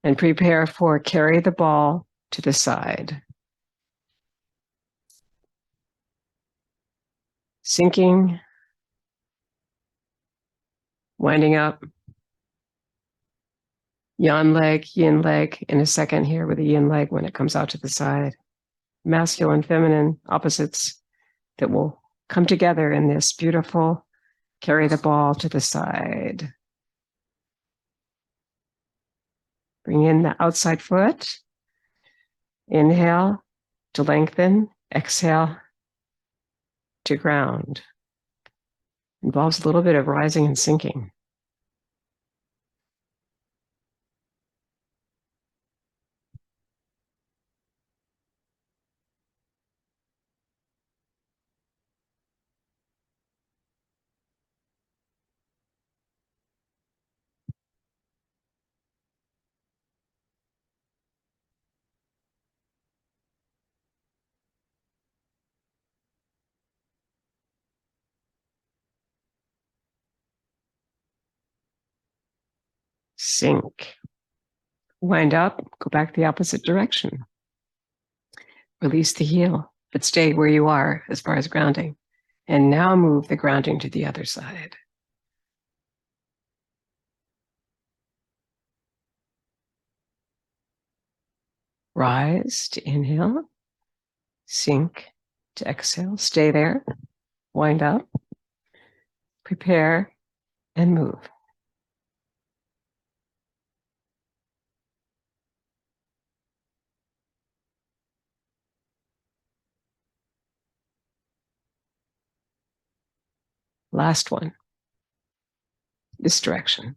And prepare for carry the ball to the side. Sinking, winding up. Yan leg, yin leg in a second here with the yin leg when it comes out to the side. Masculine, feminine opposites that will come together in this beautiful carry the ball to the side. Bring in the outside foot. Inhale to lengthen. Exhale to ground. Involves a little bit of rising and sinking. Sink. Wind up, go back the opposite direction. Release the heel, but stay where you are as far as grounding. And now move the grounding to the other side. Rise to inhale, sink to exhale, stay there, wind up, prepare, and move. Last one, this direction.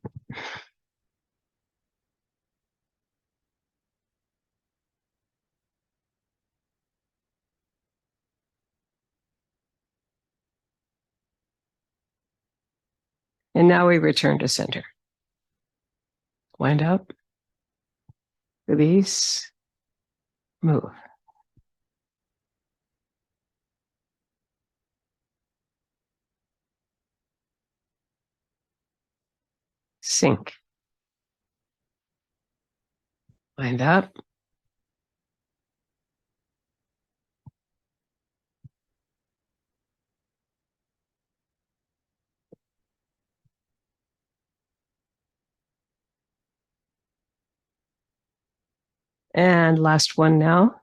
And now we return to center. Wind up, release, move. Sink. Wind up. And last one now.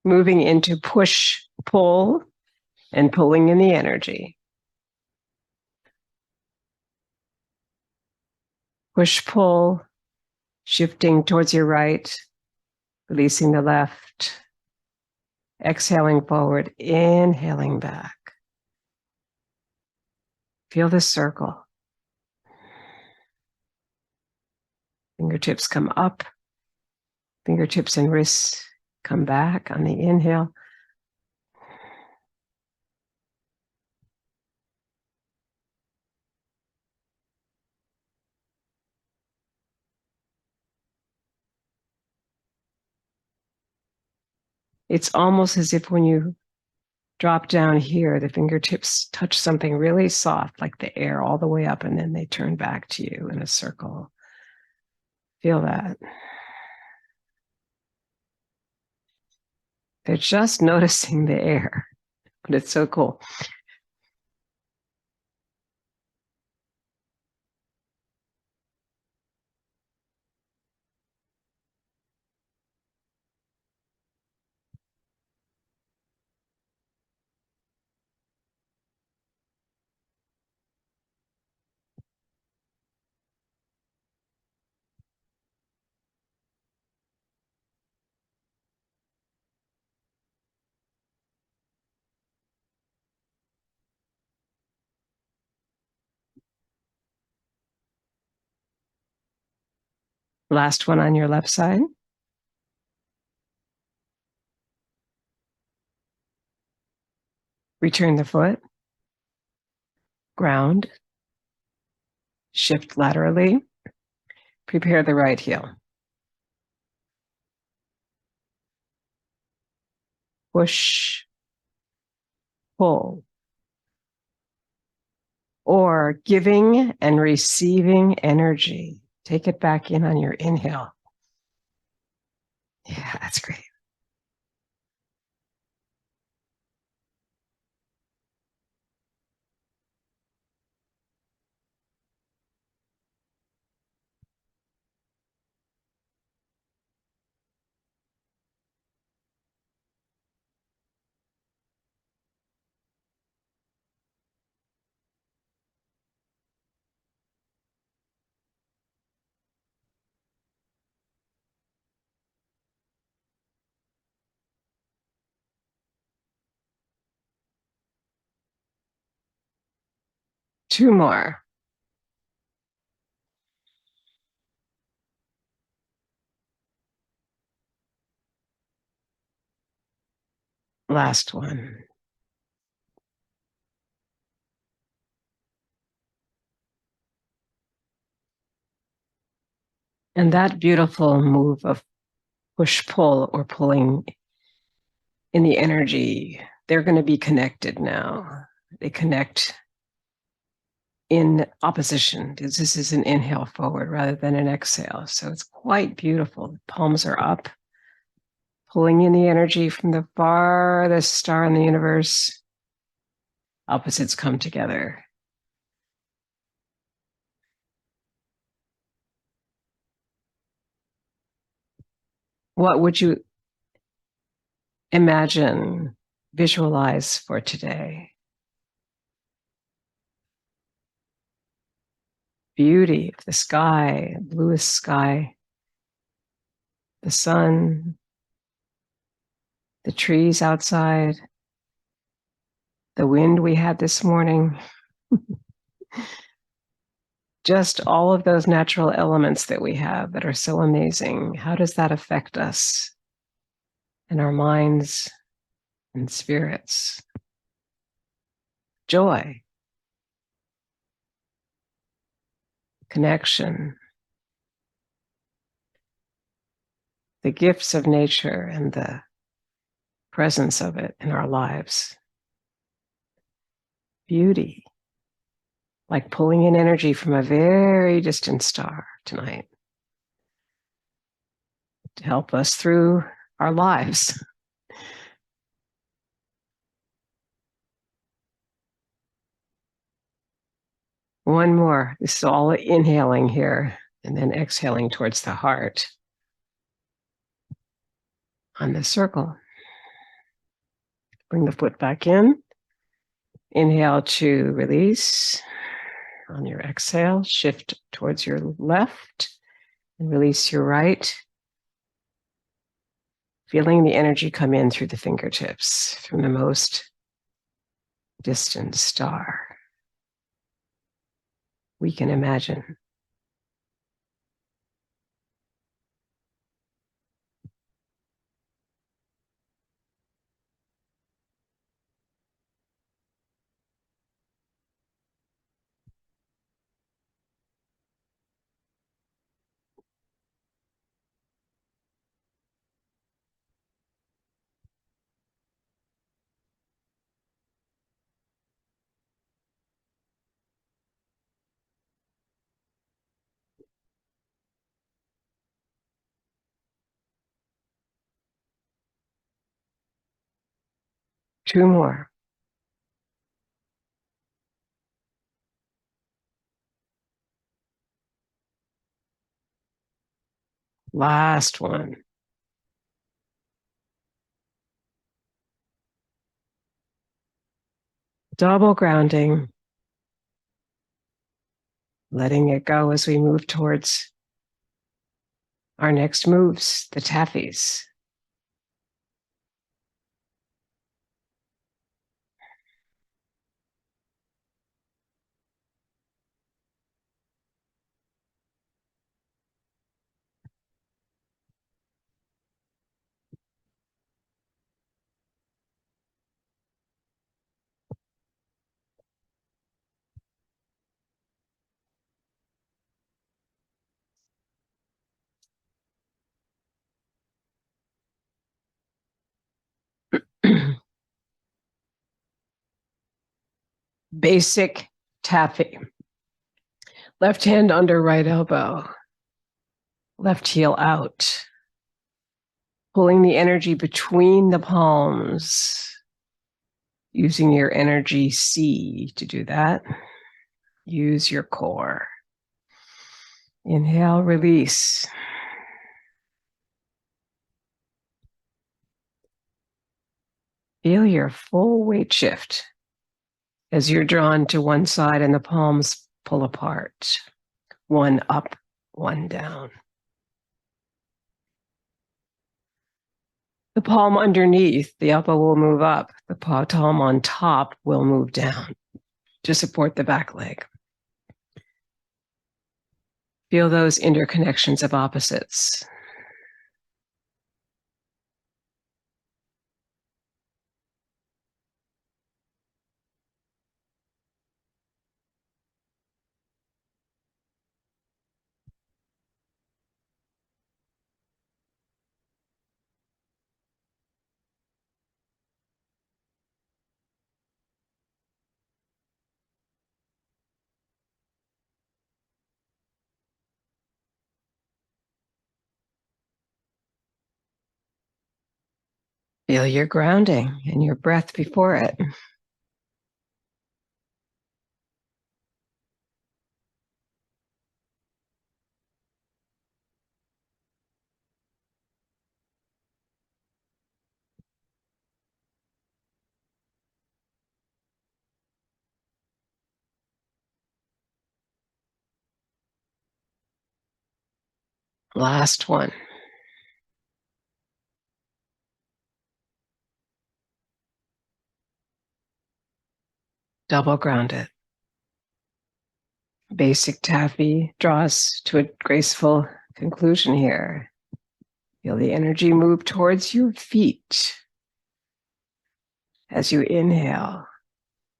Moving into push, pull, and pulling in the energy. Push, pull, shifting towards your right, releasing the left, exhaling forward, inhaling back. Feel the circle. Fingertips come up, fingertips and wrists come back on the inhale. It's almost as if when you drop down here, the fingertips touch something really soft, like the air all the way up, and then they turn back to you in a circle. Feel that. They're just noticing the air, but it's so cool. Last one on your left side. Return the foot. Ground. Shift laterally. Prepare the right heel. Push, pull, or giving and receiving energy. Take it back in on your inhale. Yeah, that's great. Two more. Last one. And that beautiful move of push pull or pulling in the energy, they're going to be connected now. They connect in opposition. This is an inhale forward rather than an exhale. So it's quite beautiful. The palms are up, pulling in the energy from the farthest star in the universe. Opposites come together. What would you imagine, visualize for today? Beauty of the sky, bluest sky, the sun, the trees outside, the wind we had this morning, just all of those natural elements that we have that are so amazing. How does that affect us and our minds and spirits? Joy, connection, the gifts of nature and the presence of it in our lives. Beauty, like pulling in energy from a very distant star tonight to help us through our lives. One more. This is all inhaling here and then exhaling towards the heart on the circle. Bring the foot back in. Inhale to release. On your exhale, shift towards your left and release your right. Feeling the energy come in through the fingertips from the most distant star we can imagine. Two more. Last one. Double grounding. Letting it go as we move towards our next moves, the taffies. Basic tapping. Left hand under right elbow. Left heel out. Pulling the energy between the palms. Using your energy C to do that. Use your core. Inhale, release. Feel your full weight shift as you're drawn to one side and the palms pull apart. One up, one down. The palm underneath, the elbow will move up. The palm on top will move down to support the back leg. Feel those interconnections of opposites. Feel your grounding and your breath before it. Last one. Double ground it. Basic taffy draws to a graceful conclusion here. Feel the energy move towards your feet as you inhale,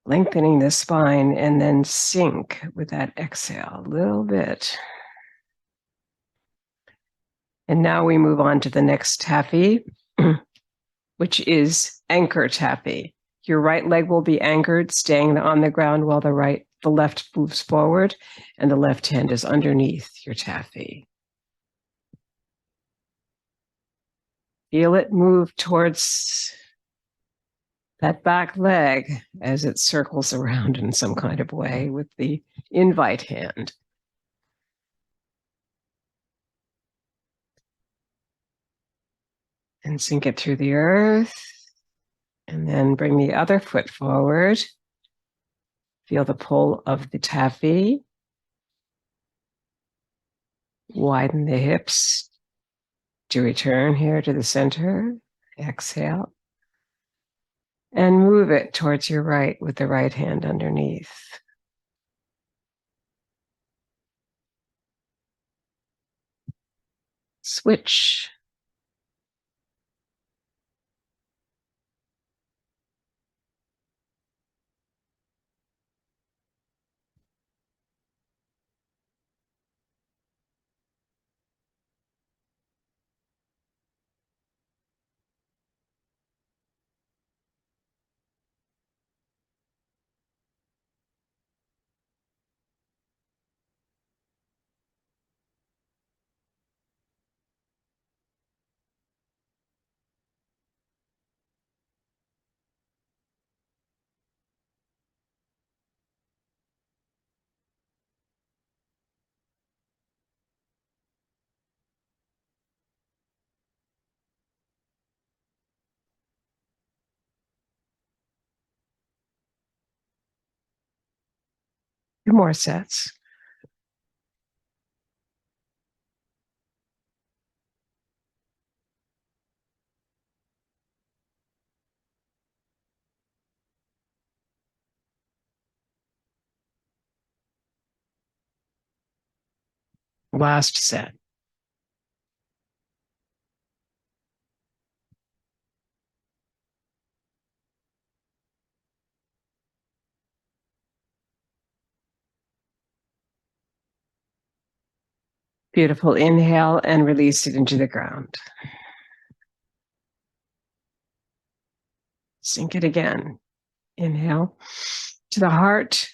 lengthening the spine, and then sink with that exhale a little bit. And now we move on to the next taffy, which is anchor taffy. Your right leg will be anchored, staying on the ground while the left moves forward, and the left hand is underneath your taffy. Feel it move towards that back leg as it circles around in some kind of way with the invite hand. And sink it through the earth. And then bring the other foot forward. Feel the pull of the taffy. Widen the hips to return here to the center. Exhale. And move it towards your right with the right hand underneath. Switch. Two more sets. Last set. Beautiful. Inhale and release it into the ground. Sink it again. Inhale. to the heart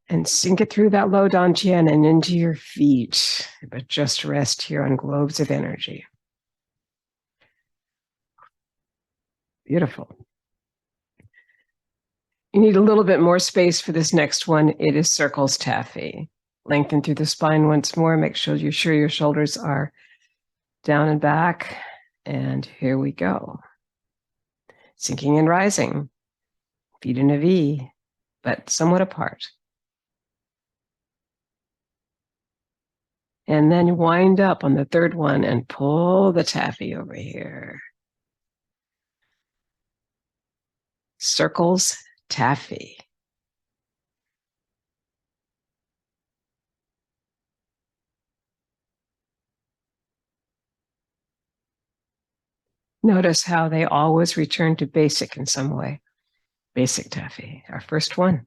and sink it through that low dantian and into your feet. But just rest here on globes of energy. Beautiful. You need a little bit more space for this next one. It is circles taffy. Lengthen through the spine once more. Make sure you're your shoulders are down and back. And here we go. Sinking and rising. Feet in a V, but somewhat apart. And then wind up on the third one and pull the taffy over here. Circles taffy. Notice how they always return to basic in some way. Basic taffy, our first one.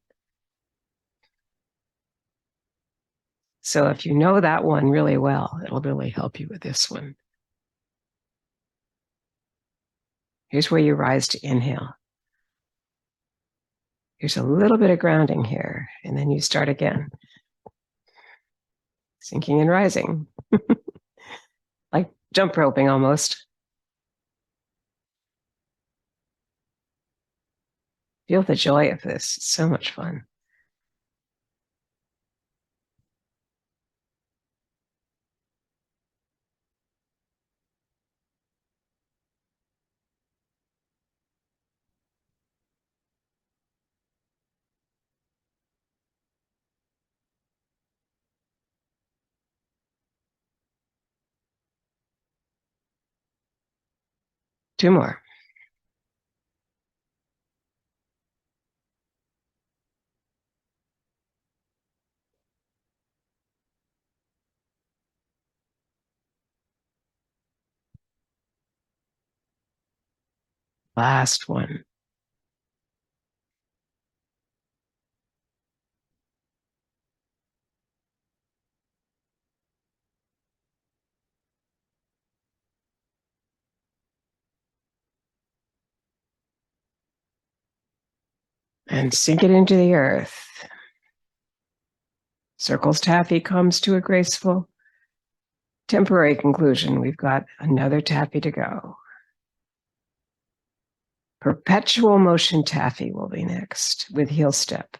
So if you know that one really well, it'll really help you with this one. Here's where you rise to inhale. Here's a little bit of grounding here, and then you start again. Sinking and rising. Like jump roping almost. Feel the joy of this. It's so much fun. Two more. Last one. And sink it into the earth. Circles taffy comes to a graceful, temporary conclusion. We've got another taffy to go. Perpetual motion taffy will be next with heel step.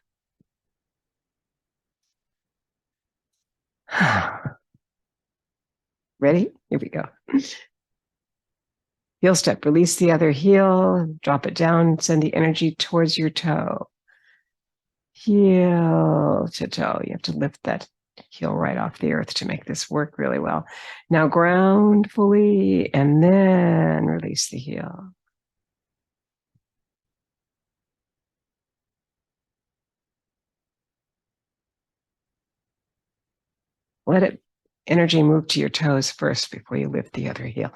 Ready? Here we go. Heel step, release the other heel, drop it down, send the energy towards your toe. Heel to toe. You have to lift that heel right off the earth to make this work really well. Now ground fully and then release the heel. Let it energy move to your toes first before you lift the other heel.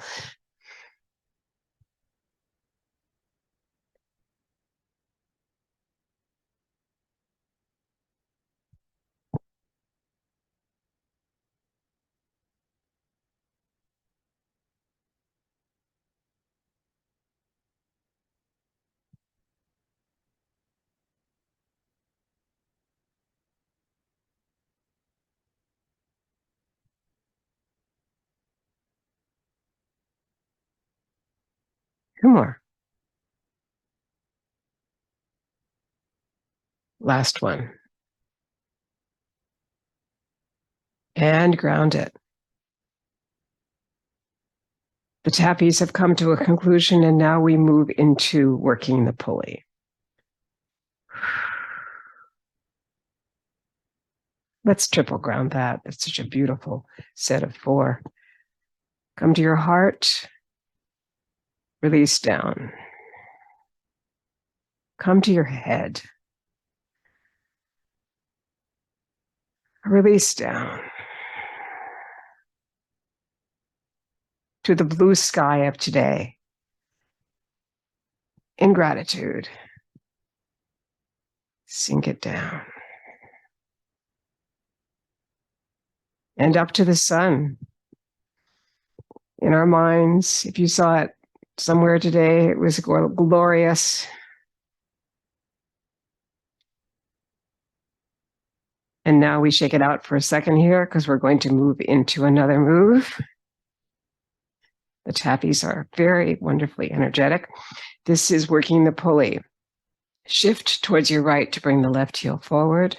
Two more. Last one. And ground it. The tappies have come to a conclusion, and now we move into working the pulley. Let's triple ground that. It's such a beautiful set of four. Come to your heart. Release down. Come to your head. Release down. To the blue sky of today. In gratitude. Sink it down. And up to the sun. In our minds, if you saw it somewhere today, it was glorious. And now we shake it out for a second here because we're going to move into another move. The tappies are very wonderfully energetic. This is working the pulley. Shift towards your right to bring the left heel forward.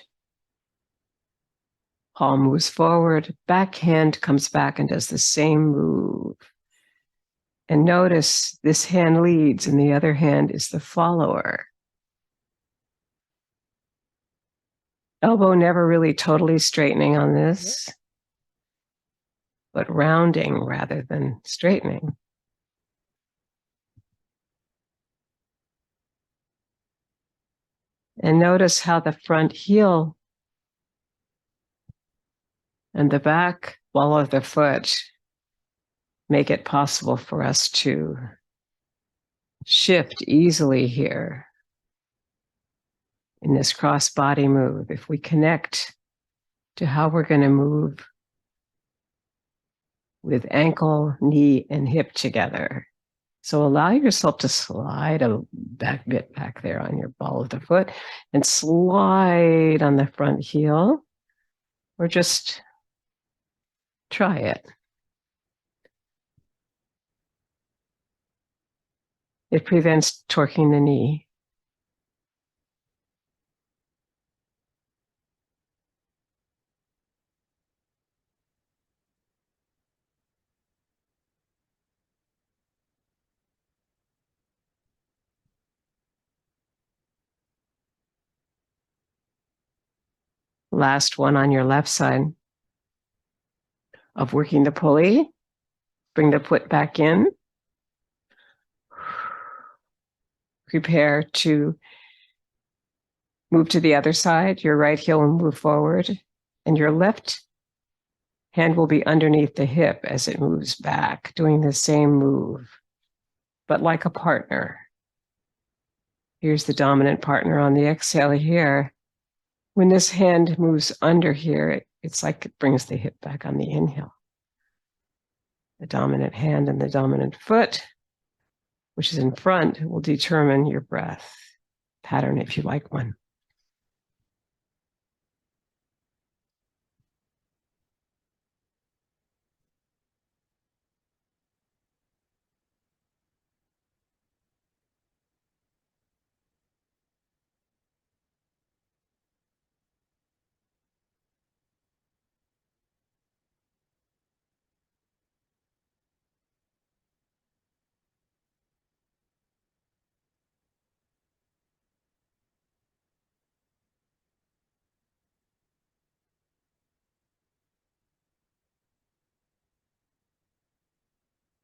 Palm moves forward, back hand comes back and does the same move. And notice this hand leads and the other hand is the follower. Elbow never really totally straightening on this, but rounding rather than straightening. And notice how the front heel and the back ball of the foot make it possible for us to shift easily here in this cross-body move. If we connect to how we're going to move with ankle, knee, and hip together. So allow yourself to slide a bit back there on your ball of the foot and slide on the front heel, or just try it. It prevents torquing the knee. Last one on your left side of working the pulley. Bring the foot back in. Prepare to move to the other side. Your right heel will move forward, and your left hand will be underneath the hip as it moves back, doing the same move, but like a partner. Here's the dominant partner on the exhale here. When this hand moves under here, it's like it brings the hip back on the inhale. The dominant hand and the dominant foot, which is in front, will determine your breath pattern if you like one.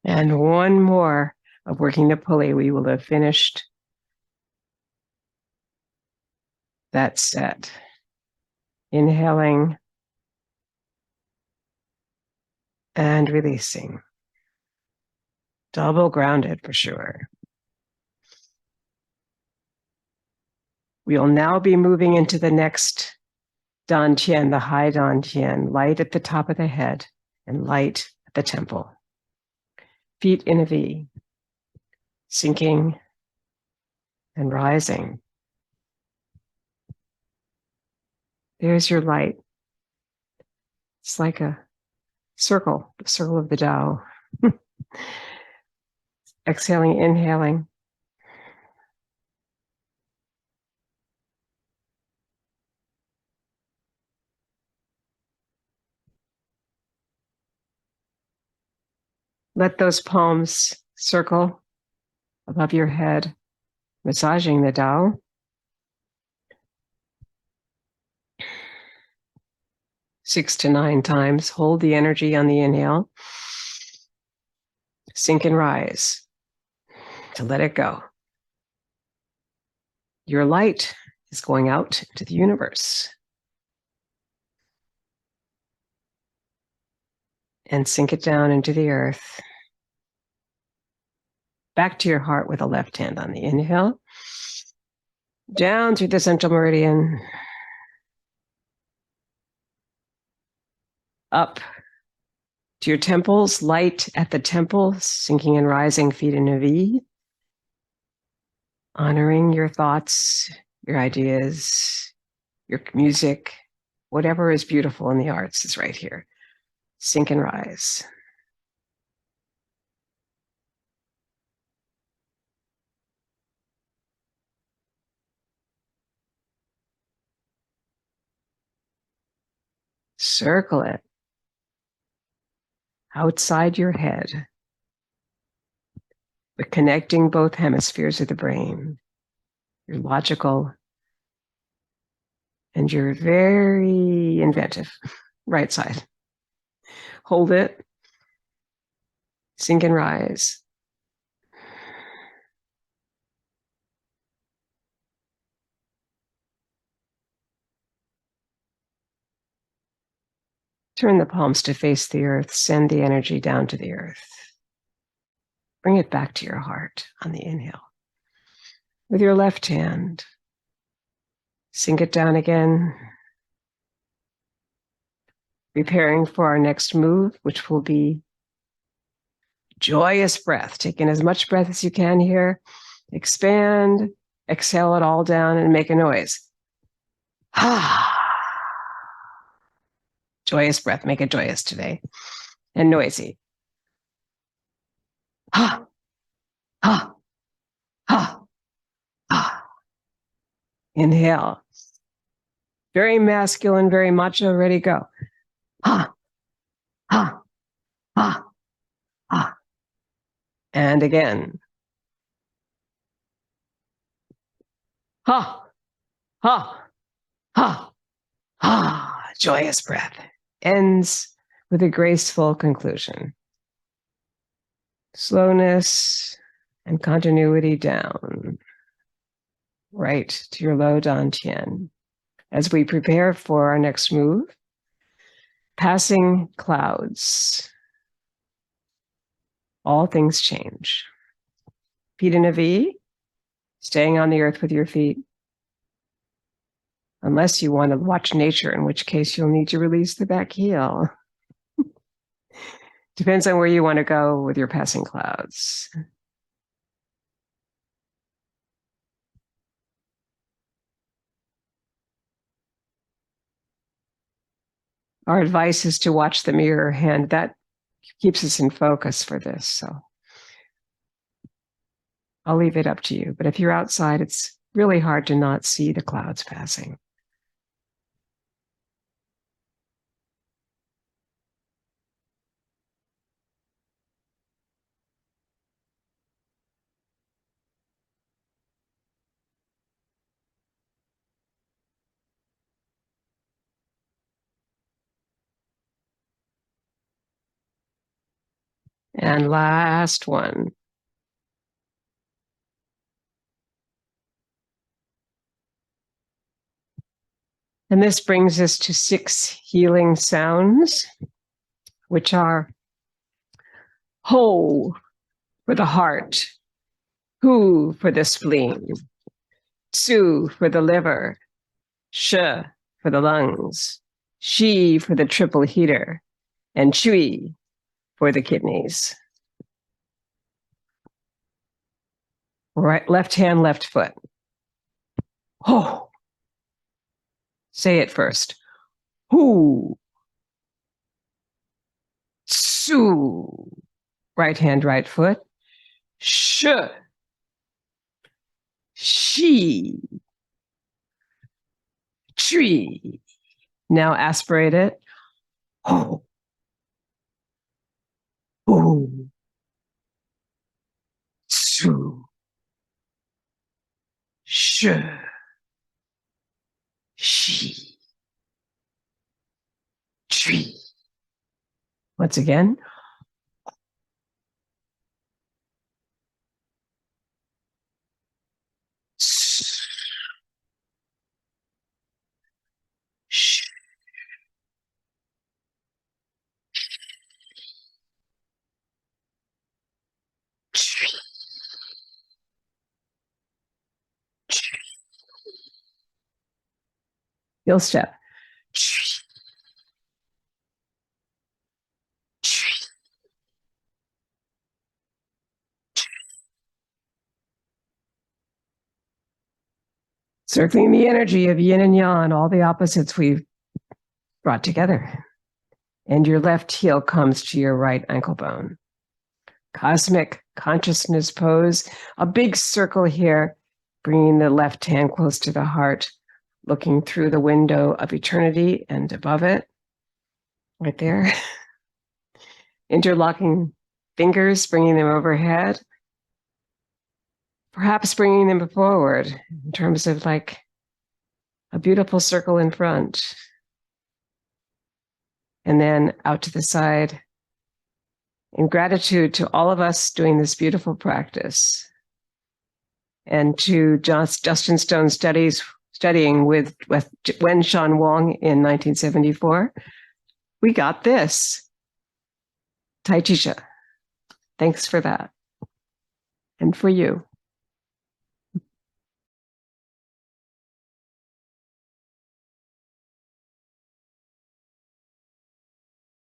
And one more of working the pulley, we will have finished that set. Inhaling and releasing. Double grounded for sure. We'll now be moving into the next dantian, the high dantian, light at the top of the head and light at the temple. Feet in a V, sinking and rising. There's your light. It's like a circle, the circle of the Tao. Exhaling, inhaling. Let those palms circle above your head, massaging the Tao. Six to 9 times. Hold the energy on the inhale. Sink and rise to let it go. Your light is going out into the universe. And sink it down into the earth. Back to your heart with the left hand on the inhale. Down through the central meridian. Up to your temples, light at the temple, sinking and rising, feet in a V. Honoring your thoughts, your ideas, your music, Whatever is beautiful in the arts is right here. Sink and rise. Circle it outside your head, but connecting both hemispheres of the brain. You're logical and you're very inventive. Right side. Hold it. Sink and rise. Turn the palms to face the earth. Send the energy down to the earth. Bring it back to your heart on the inhale. With your left hand, sink it down again. Preparing for our next move, which will be joyous breath. Take in as much breath as you can here. Expand, exhale it all down and make a noise. Joyous breath. Make it joyous today and noisy. Ha, ha, ha, ha. Inhale. Very masculine, very macho. Ready, go. Ha, ha, ha, ha. And again. Ha, ha, ha, ha. Joyous breath. Ends with a graceful conclusion. Slowness and continuity down. Right to your low dantian. As we prepare for our next move, passing clouds. All things change. Feet in a V, staying on the earth with your feet. Unless you want to watch nature, in which case you'll need to release the back heel. Depends on where you want to go with your passing clouds. Our advice is to watch the mirror hand. That keeps us in focus for this. So I'll leave it up to you. But if you're outside, it's really hard to not see the clouds passing. And last one. And this brings us to 6 healing sounds, which are ho for the heart, hu for the spleen, tsu for the liver, sh for the lungs, shi for the triple heater, and chui for the kidneys. Right, left hand, left foot. Ho. Say it first. Hu. Tsu. Right hand, right foot. Sh. Shi. Chui. Now aspirate it. Ho. Hu. Tsu. Sh. Shi. Chui. Once again. Heel step. Circling the energy of yin and yang, all the opposites we've brought together. And your left heel comes to your right ankle bone. Cosmic consciousness pose, a big circle here, bringing the left hand close to the heart, looking through the window of eternity and above it, right there. Interlocking fingers, bringing them overhead, perhaps bringing them forward in terms of like a beautiful circle in front. And then out to the side, in gratitude to all of us doing this beautiful practice, and to Justin Stone studying with Wen Shan Wong in 1974. We got this. T'ai Chi Chih. Thanks for that. And for you.